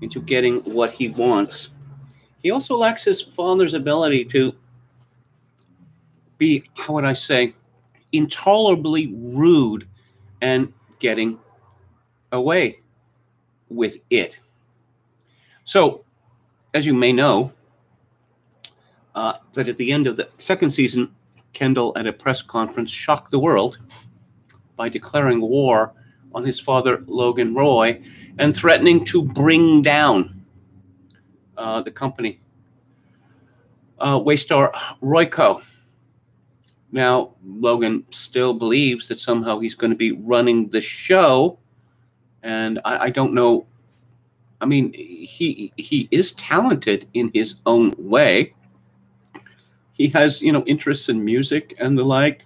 into getting what he wants. He also lacks his father's ability to be, how would I say, intolerably rude and getting away with it. So, as you may know, that at the end of the second season, Kendall at a press conference shocked the world by declaring war on his father, Logan Roy, and threatening to bring down the company, Waystar Royco. Now, Logan still believes that somehow he's going to be running the show, and I don't know. I mean, he is talented in his own way. He has, you know, interests in music and the like.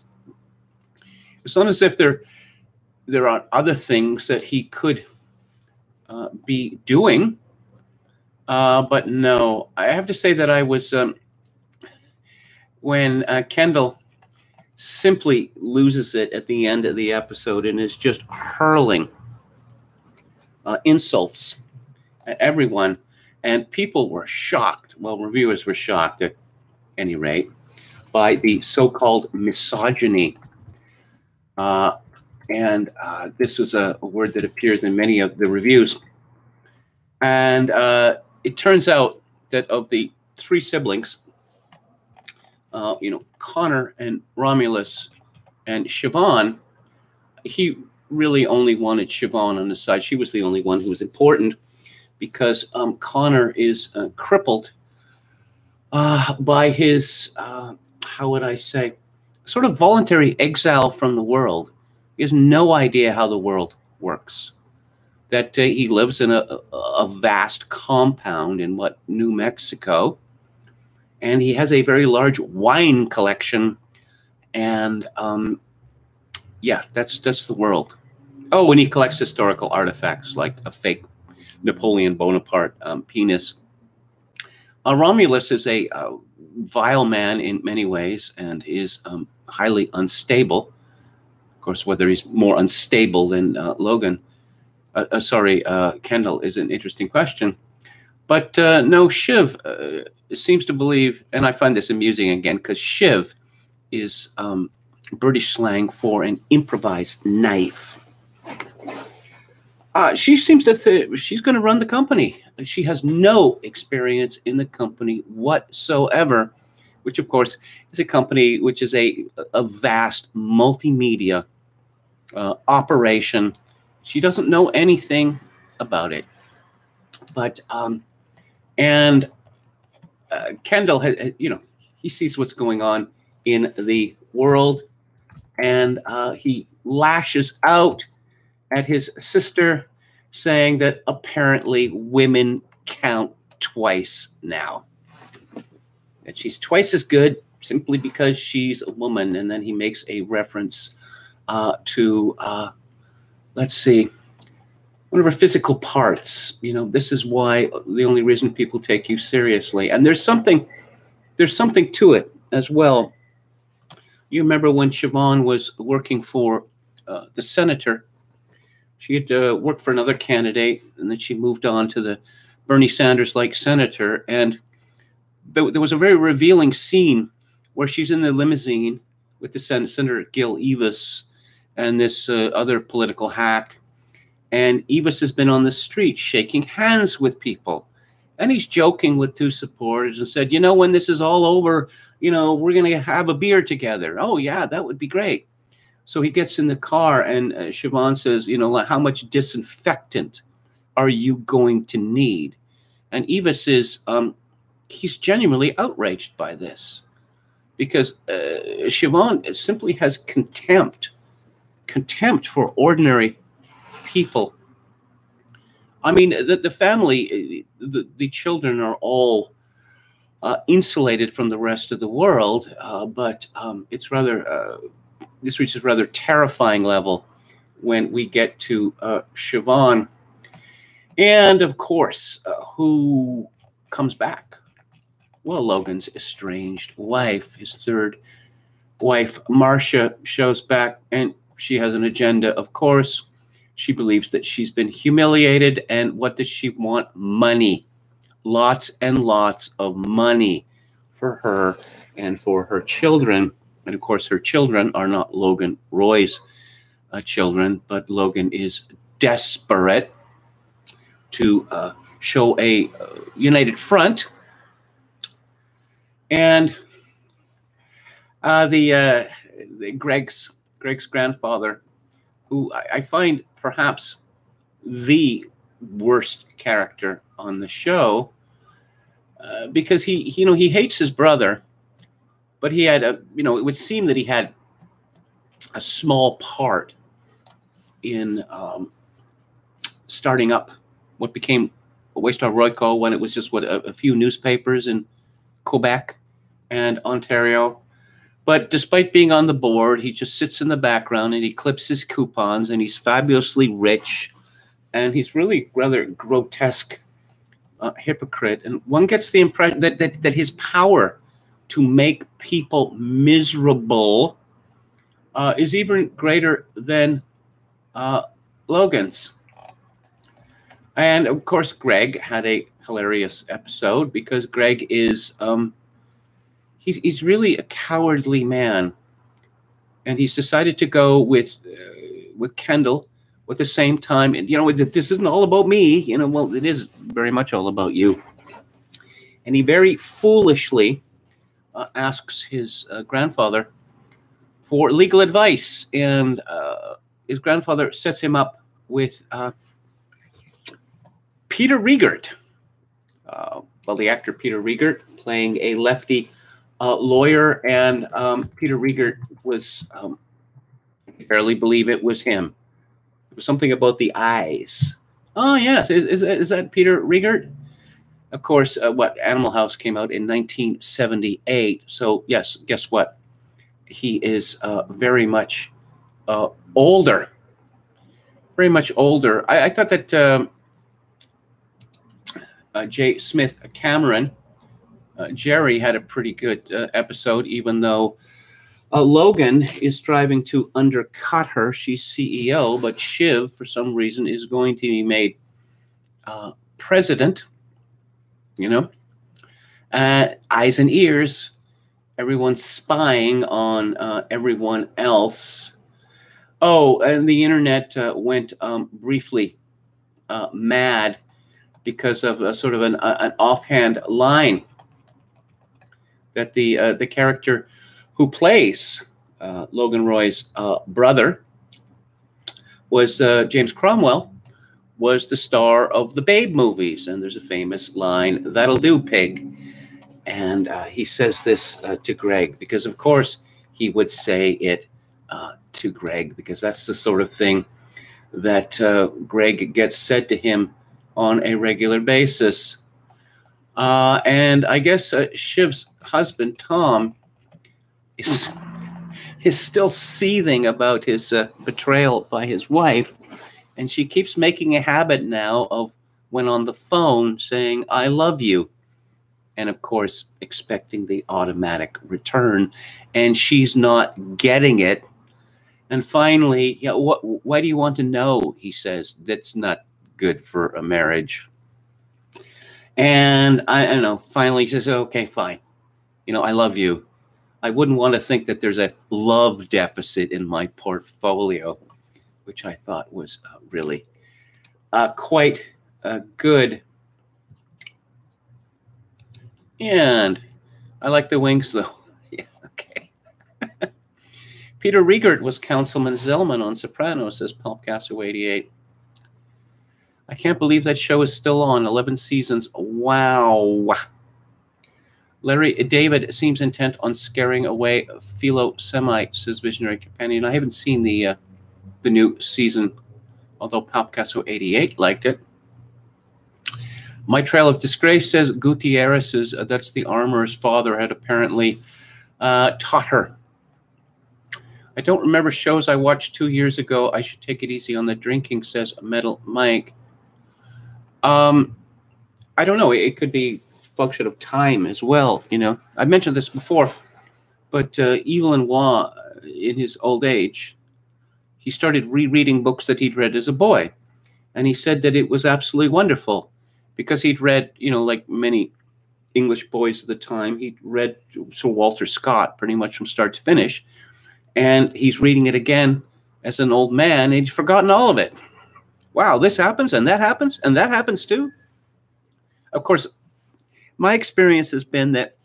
It's not as if there are other things that he could be doing. But no, I have to say that I was, when Kendall simply loses it at the end of the episode and is just hurling insults at everyone, and people were shocked. Well, reviewers were shocked at any rate by the so-called misogyny. And this was a word that appears in many of the reviews. And it turns out that of the three siblings, Connor and Romulus and Siobhan, he really only wanted Siobhan on his side. She was the only one who was important, because Connor is crippled by his, how would I say, sort of voluntary exile from the world. He has no idea how the world works. That he lives in a vast compound in New Mexico, and he has a very large wine collection, and yeah, that's the world. Oh, and he collects historical artifacts like a fake Napoleon Bonaparte penis. Romulus is a vile man in many ways and is highly unstable. Of course, whether he's more unstable than Kendall is an interesting question. But no, Shiv seems to believe, and I find this amusing again, because Shiv is British slang for an improvised knife. She seems to she's going to run the company. She has no experience in the company whatsoever, which of course is a company which is a vast multimedia operation. She doesn't know anything about it. But Kendall has, he sees what's going on in the world, and he lashes out at his sister, saying that apparently women count twice now. That she's twice as good simply because she's a woman. And then he makes a reference to, let's see, one of her physical parts. This is why the only reason people take you seriously. And there's something to it as well. You remember when Siobhan was working for the senator, she had worked for another candidate, and then she moved on to the Bernie Sanders-like senator. And there was a very revealing scene where she's in the limousine with the Senator Gil Evis and this other political hack. And Evis has been on the street shaking hands with people. And he's joking with two supporters and said, when this is all over, we're going to have a beer together. Oh, yeah, that would be great. So he gets in the car, and Siobhan says, how much disinfectant are you going to need? And Evis is, he's genuinely outraged by this, because Siobhan simply has contempt for ordinary people. I mean, the family, the children are all insulated from the rest of the world, but it's rather, this reaches a rather terrifying level when we get to Siobhan. And of course, who comes back? Well, Logan's estranged wife, his third wife, Marcia, shows back, and she has an agenda, of course. She believes that she's been humiliated, and what does she want? Money. Lots and lots of money for her and for her children. And of course, her children are not Logan Roy's children, but Logan is desperate to show a united front. And Greg's grandfather, who I find perhaps the worst character on the show, because he hates his brother, but he had it would seem that he had a small part in starting up what became Waystar Royco, when it was just a few newspapers in Quebec and Ontario. But despite being on the board, he just sits in the background and he clips his coupons, and he's fabulously rich, and he's really rather grotesque hypocrite, and one gets the impression that his power to make people miserable is even greater than Logan's. And of course, Greg had a hilarious episode because Greg is he's really a cowardly man, and he's decided to go with Kendall at the same time. And this isn't all about me. Well, it is very much all about you. And he very foolishly asks his grandfather for legal advice, and his grandfather sets him up with Peter Riegert. The actor Peter Riegert playing a lefty lawyer, and Peter Riegert was, I barely believe it was him. It was something about the eyes. Oh, yes. Is that Peter Riegert? Of course, Animal House came out in 1978. So, yes, guess what? He is very much older. Very much older. I thought that J. Smith Cameron, Jerry, had a pretty good episode, even though Logan is striving to undercut her. She's CEO, but Shiv, for some reason, is going to be made president. Eyes and ears. Everyone's spying on everyone else. Oh, and the internet went briefly mad because of sort of an offhand line that the character who plays Logan Roy's brother was James Cromwell, was the star of the Babe movies. And there's a famous line, "That'll do, pig." And he says this to Greg because, of course, he would say it to Greg because that's the sort of thing that Greg gets said to him on a regular basis. And I guess Shiv's husband, Tom, is still seething about his betrayal by his wife. And she keeps making a habit now of, when on the phone, saying, "I love you." And, of course, expecting the automatic return. And she's not getting it. And finally, why do you want to know? He says, "That's not good for a marriage." And I don't know, finally he says, "Okay, fine. I love you. I wouldn't want to think that there's a love deficit in my portfolio," which I thought was really quite good. And I like the wings, though. Yeah, okay. Peter Riegert was Councilman Zellman on Sopranos, says Popcasso88. I can't believe that show is still on. 11 seasons. Wow. Larry David seems intent on scaring away Philo Semite, says Visionary Companion. I haven't seen the new season, although Popcasso88 liked it. My Trail of Disgrace says Gutierrez's, that's the armorer's father, had apparently taught her. I don't remember shows I watched 2 years ago. I should take it easy on the drinking, says Metal Mike. I don't know. It could be a function of time as well. I mentioned this before, but Evelyn Waugh, in his old age, he started rereading books that he'd read as a boy. And he said that it was absolutely wonderful because he'd read, like many English boys at the time, he'd read Sir Walter Scott pretty much from start to finish. And he's reading it again as an old man, and he's forgotten all of it. Wow, this happens, and that happens, and that happens too. Of course, my experience has been that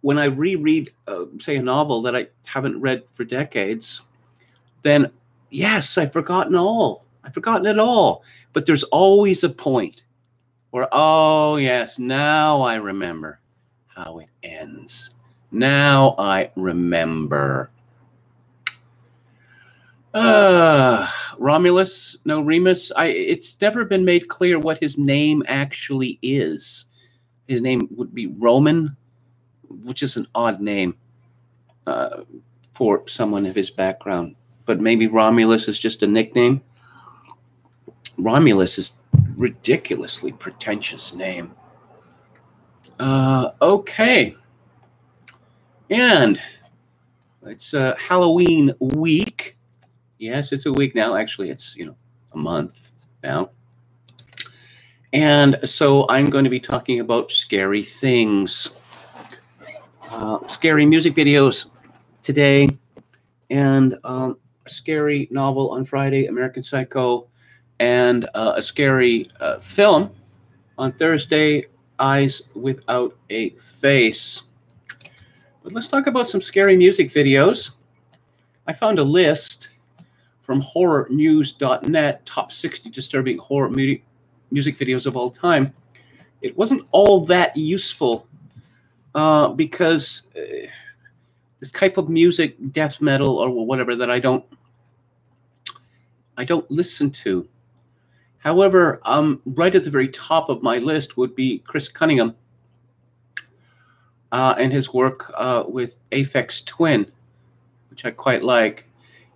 when I reread, say, a novel that I haven't read for decades, then, yes, I've forgotten all. I've forgotten it all. But there's always a point where, oh, yes, now I remember how it ends. Now I remember. Romulus, no, Remus. It's never been made clear what his name actually is. His name would be Roman, which is an odd name for someone of his background. But maybe Romulus is just a nickname. Romulus is ridiculously pretentious name. Okay. And it's Halloween week. Yes, it's a week now. Actually, it's, a month now. And so I'm going to be talking about scary things. Scary music videos today, and a scary novel on Friday, American Psycho, and a scary film on Thursday, Eyes Without a Face. But let's talk about some scary music videos. I found a list from horrornews.net, top 60 disturbing horror music videos of all time. It wasn't all that useful because this type of music, death metal or whatever, that I don't listen to. However, right at the very top of my list would be Chris Cunningham and his work with Aphex Twin, which I quite like.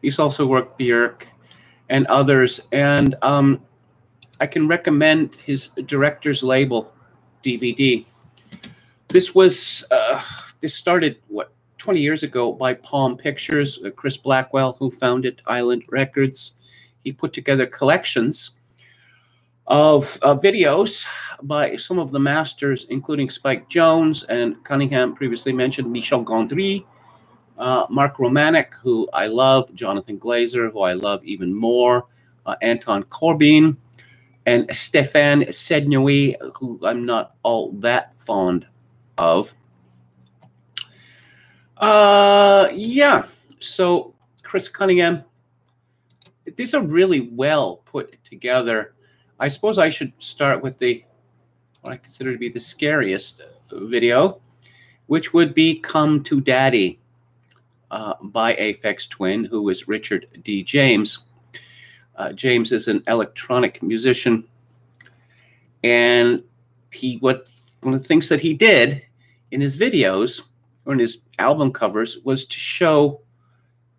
He's also worked Björk and others, and I can recommend his Director's Label DVD. This started, 20 years ago by Palm Pictures, Chris Blackwell, who founded Island Records. He put together collections of videos by some of the masters, including Spike Jones and Cunningham, previously mentioned, Michel Gondry, Mark Romanek, who I love, Jonathan Glazer, who I love even more, Anton Corbijn, and Stéphane Sedgnoui, who I'm not all that fond of. Yeah, so Chris Cunningham, these are really well put together. I suppose I should start with what I consider to be the scariest video, which would be Come to Daddy by Aphex Twin, who is Richard D. James. James is an electronic musician, and one of the things that he did in his videos or in his album covers was to show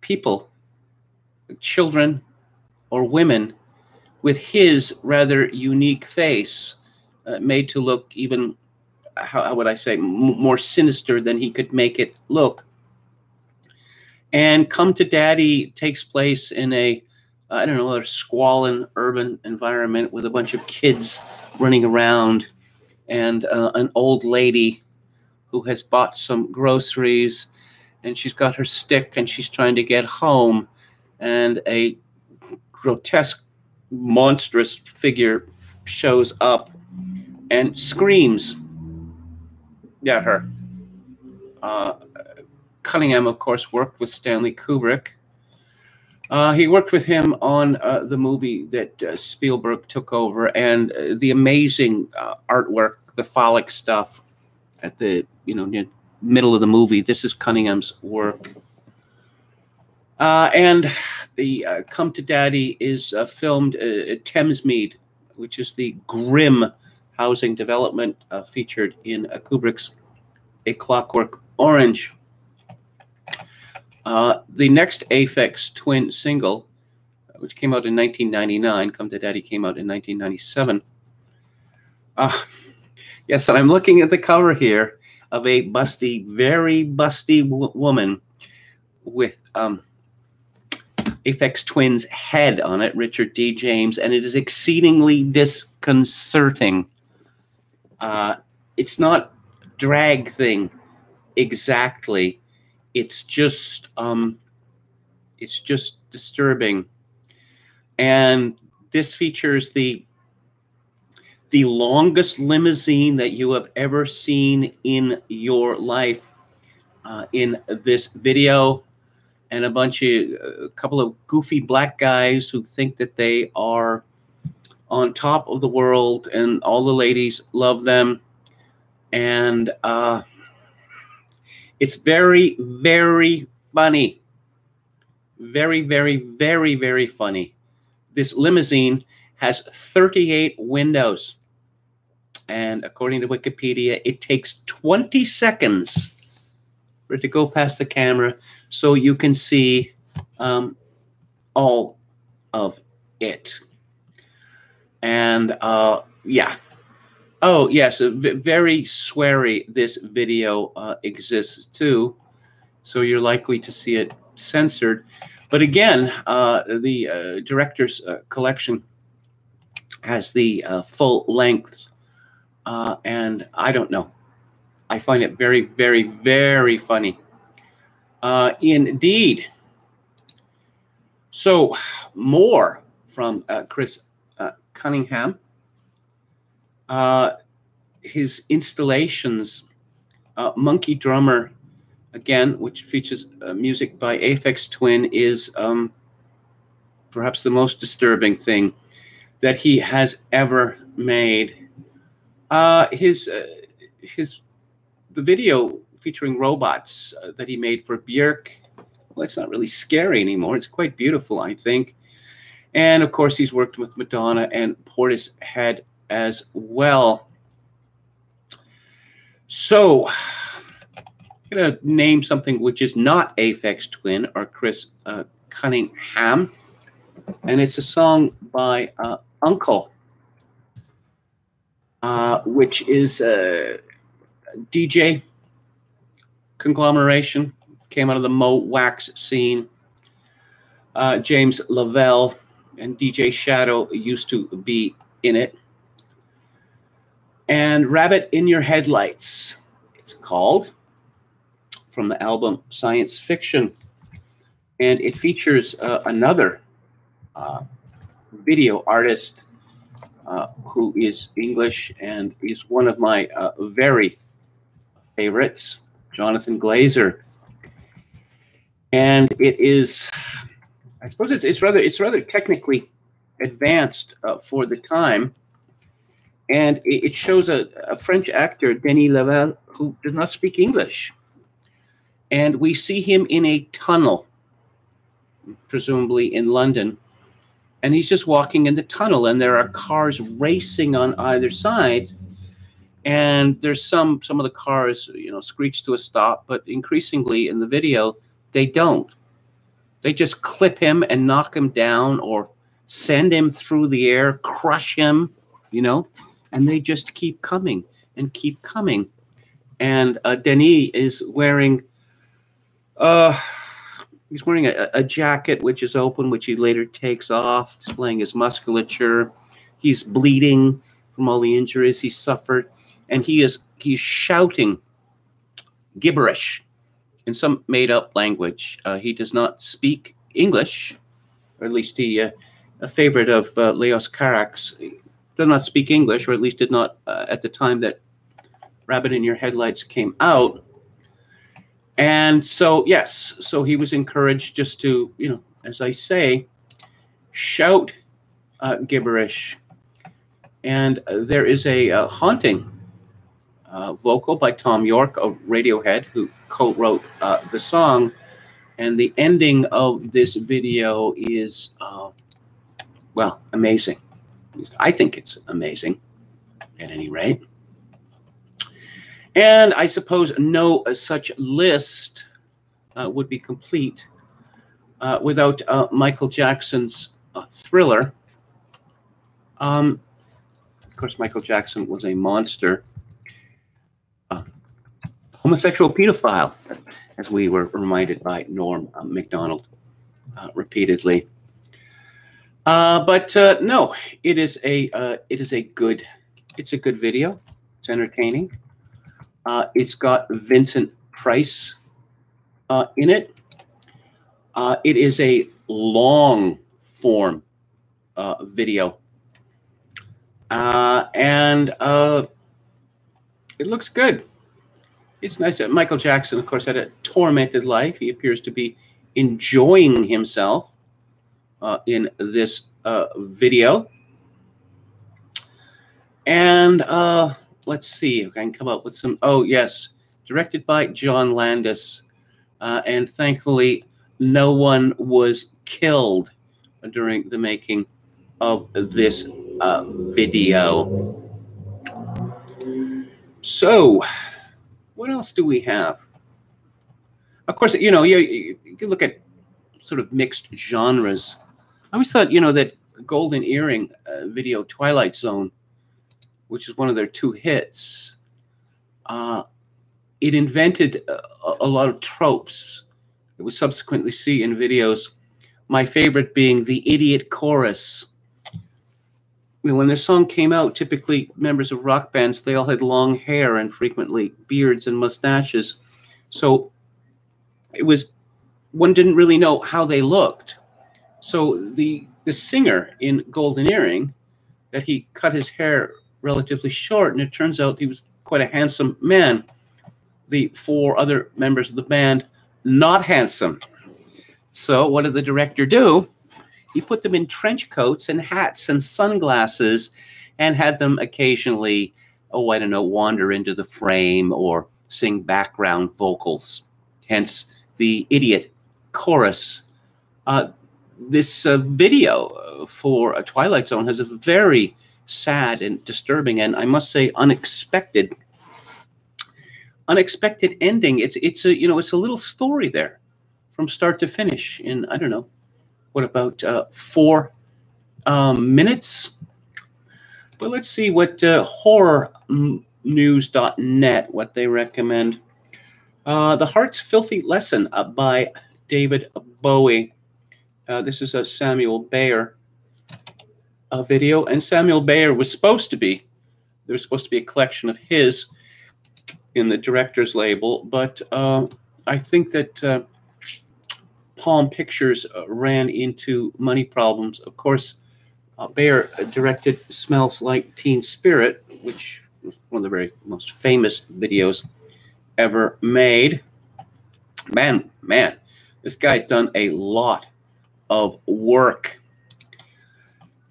people, children or women, with his rather unique face, made to look even, how would I say, more sinister than he could make it look. And Come to Daddy takes place in a squalid urban environment with a bunch of kids running around and an old lady who has bought some groceries, and she's got her stick and she's trying to get home, and a grotesque, monstrous figure shows up and screams at her. Cunningham, of course, worked with Stanley Kubrick. He worked with him on the movie that Spielberg took over, and the amazing artwork, the phallic stuff at the near middle of the movie. This is Cunningham's work. And the Come to Daddy is filmed at Thamesmead, which is the grim housing development featured in Kubrick's A Clockwork Orange. The next Aphex Twin single, which came out in 1999, Come to Daddy came out in 1997. Yes, and I'm looking at the cover here of a busty, very busty woman with Aphex Twin's head on it, Richard D. James, and it is exceedingly disconcerting. It's not a drag thing exactly. It's just disturbing. And this features the longest limousine that you have ever seen in your life in this video, and a couple of goofy black guys who think that they are on top of the world and all the ladies love them. And it's very, very funny. Very, very, very, very funny. This limousine has 38 windows. And according to Wikipedia, it takes 20 seconds for it to go past the camera so you can see all of it. And yeah. Oh, yes, very sweary this video exists too. So you're likely to see it censored. But again, the director's collection has the full length. And I don't know. I find it very, very, very funny. Indeed. So more from Chris Cunningham. His installations, Monkey Drummer, again, which features music by Aphex Twin, is perhaps the most disturbing thing that he has ever made. The video featuring robots that he made for Björk, well, it's not really scary anymore. It's quite beautiful, I think. And of course, he's worked with Madonna and Portishead as well. So I'm going to name something which is not Aphex Twin or Chris Cunningham. And it's a song by Uncle, which is a DJ conglomeration. Came out of the Mo Wax scene. James Lavelle and DJ Shadow used to be in it. And Rabbit in Your Headlights, it's called, from the album Science Fiction. And it features another video artist who is English and is one of my very favorites, Jonathan Glazer. And it is, I suppose it's rather technically advanced for the time. And it shows a French actor, Denis Lavelle, who does not speak English. And we see him in a tunnel, presumably in London. And he's just walking in the tunnel, and there are cars racing on either side. And there's some of the cars, you know, screech to a stop, but increasingly in the video, they don't. They just clip him and knock him down or send him through the air, crush him, you know. And they just keep coming and keep coming. And Denis is wearing, he's wearing a jacket which is open, which he later takes off, displaying his musculature. He's bleeding from all the injuries he suffered, and he's shouting gibberish in some made-up language. He does not speak English, or at least he, a favorite of Leos Carax, does not speak English, or at least did not at the time that Rabbit in Your Headlights came out. And so, yes, so he was encouraged just to, you know, as I say, shout gibberish. And there is a haunting vocal by Tom York of Radiohead, who co-wrote the song. And the ending of this video is, well, amazing. I think it's amazing, at any rate. And I suppose no such list would be complete without Michael Jackson's Thriller. Of course, Michael Jackson was a monster, homosexual pedophile, as we were reminded by Norm MacDonald repeatedly. But no, it is a good video. It's entertaining. It's got Vincent Price in it. It is a long form video, and it looks good. It's nice that Michael Jackson, of course, had a tormented life. He appears to be enjoying himself in this video. And let's see if I can come up with some. Oh, yes. Directed by John Landis. And thankfully, no one was killed during the making of this video. So, what else do we have? Of course, you know, you can look at sort of mixed genres. I always thought, you know, that Golden Earring video, Twilight Zone, which is one of their 2 hits. It invented a lot of tropes that we subsequently see in videos. My favorite being the idiot chorus. When their song came out, typically members of rock bands, they all had long hair and frequently beards and mustaches. So one didn't really know how they looked. So the singer in Golden Earring, that he cut his hair relatively short, and it turns out he was quite a handsome man. The 4 other members of the band, not handsome. So what did the director do? He put them in trench coats and hats and sunglasses and had them occasionally, I don't know, wander into the frame or sing background vocals. Hence the idiot chorus. This video for a Twilight Zone has a very sad and disturbing, and I must say unexpected ending. It's a little story there from start to finish in, I don't know, what, about 4 minutes? Well, let's see what horrornews.net, what they recommend. The Heart's Filthy Lesson by David Bowie. This is a Samuel Bayer video, and Samuel Bayer was supposed to be, there was supposed to be a collection of his in the director's label, but I think that Palm Pictures ran into money problems. Of course, Bayer directed Smells Like Teen Spirit, which was one of the very most famous videos ever made. Man, this guy's done a lot of work.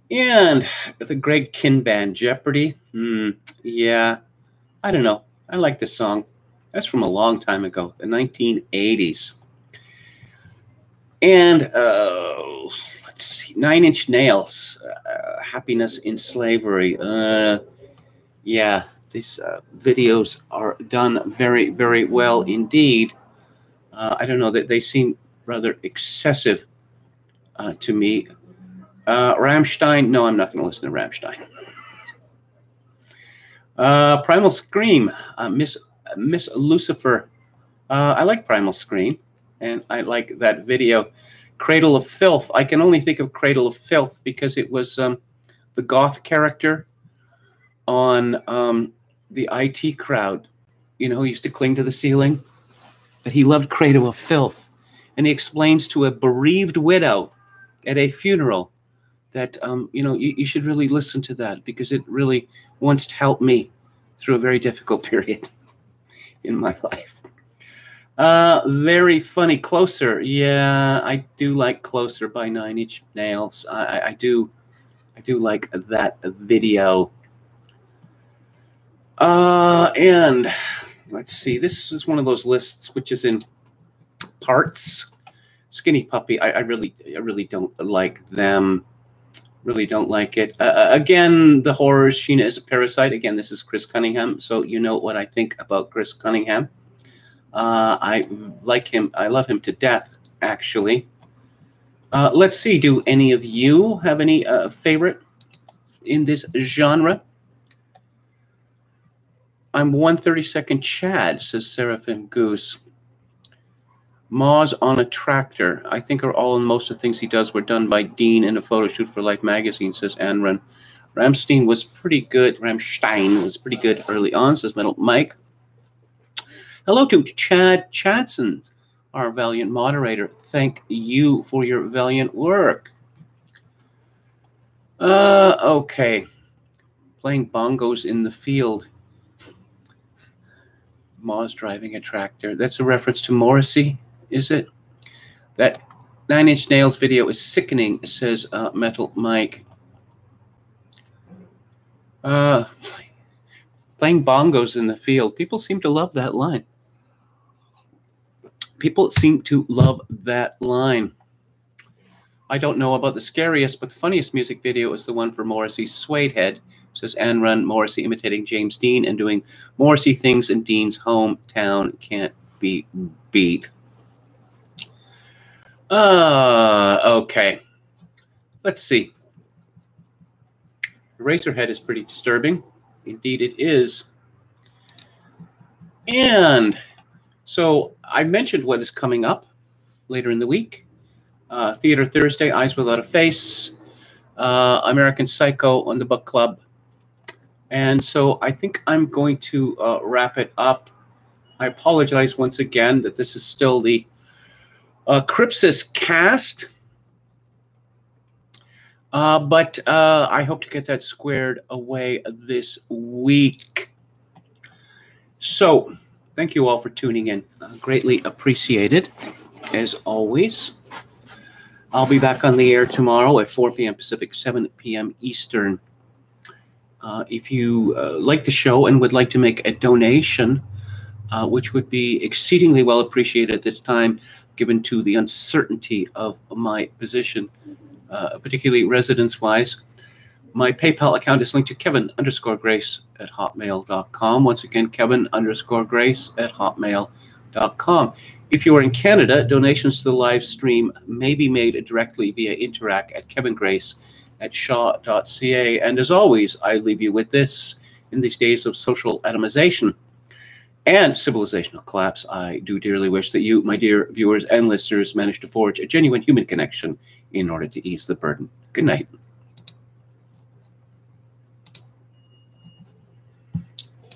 And the Greg Kihn Band, Jeopardy. Yeah, I don't know. I like this song. That's from a long time ago, the 1980s. And let's see, 9 Inch Nails, Happiness in Slavery. Yeah, these videos are done very, very well indeed. I don't know, that they seem rather excessive to me. Rammstein, no, I'm not going to listen to Rammstein. Primal Scream, Miss Lucifer. I like Primal Scream, and I like that video. Cradle of Filth. I can only think of Cradle of Filth because it was the goth character on the IT Crowd, who used to cling to the ceiling. But he loved Cradle of Filth. And he explains to a bereaved widow at a funeral that, you should really listen to that because it really wants to help me through a very difficult period in my life. Very funny. Closer. Yeah, I do like Closer by 9 Inch Nails. I do like that video. And let's see. This is one of those lists which is in parts. Skinny Puppy. I really don't like them. Really don't like it. Again, the horrors. Sheena is a Parasite. Again, this is Chris Cunningham, so you know what I think about Chris Cunningham. I like him. I love him to death, actually. Let's see. Do any of you have any favorite in this genre? I'm 132nd Chad, says Seraphim Goose. Moz on a Tractor. I think all and most of the things he does were done by Dean in a photo shoot for Life magazine, says Anran. Rammstein was pretty good. Rammstein was pretty good early on, says Metal Mike. Hello to Chad Chadson, our valiant moderator. Thank you for your valiant work. Okay. Playing bongos in the field. Moz driving a tractor. That's a reference to Morrissey, is it? That 9 Inch Nails video is sickening, says Metal Mike. Playing bongos in the field. People seem to love that line. People seem to love that line. I don't know about the scariest, but the funniest music video is the one for Morrissey's Suede Head, says Ann Run. Morrissey imitating James Dean and doing Morrissey things in Dean's hometown can't be beat. Okay. Let's see. Eraserhead is pretty disturbing. Indeed, it is. And so I mentioned what is coming up later in the week. Theater Thursday, Eyes Without a Face, American Psycho on the book club. And so I think I'm going to wrap it up. I apologize once again that this is still the Crypsis cast. But I hope to get that squared away this week. So thank you all for tuning in. Greatly appreciated, as always. I'll be back on the air tomorrow at 4 p.m. Pacific, 7 p.m. Eastern. If you like the show and would like to make a donation, which would be exceedingly well appreciated at this time, given to the uncertainty of my position, particularly residence-wise, my PayPal account is linked to kevin_grace@hotmail.com. Once again, kevin_grace@hotmail.com. If you are in Canada, donations to the live stream may be made directly via Interac at kevingrace@shaw.ca. And as always, I leave you with this. In these days of social atomization and civilizational collapse, I do dearly wish that you, my dear viewers and listeners, manage to forge a genuine human connection in order to ease the burden. Good night.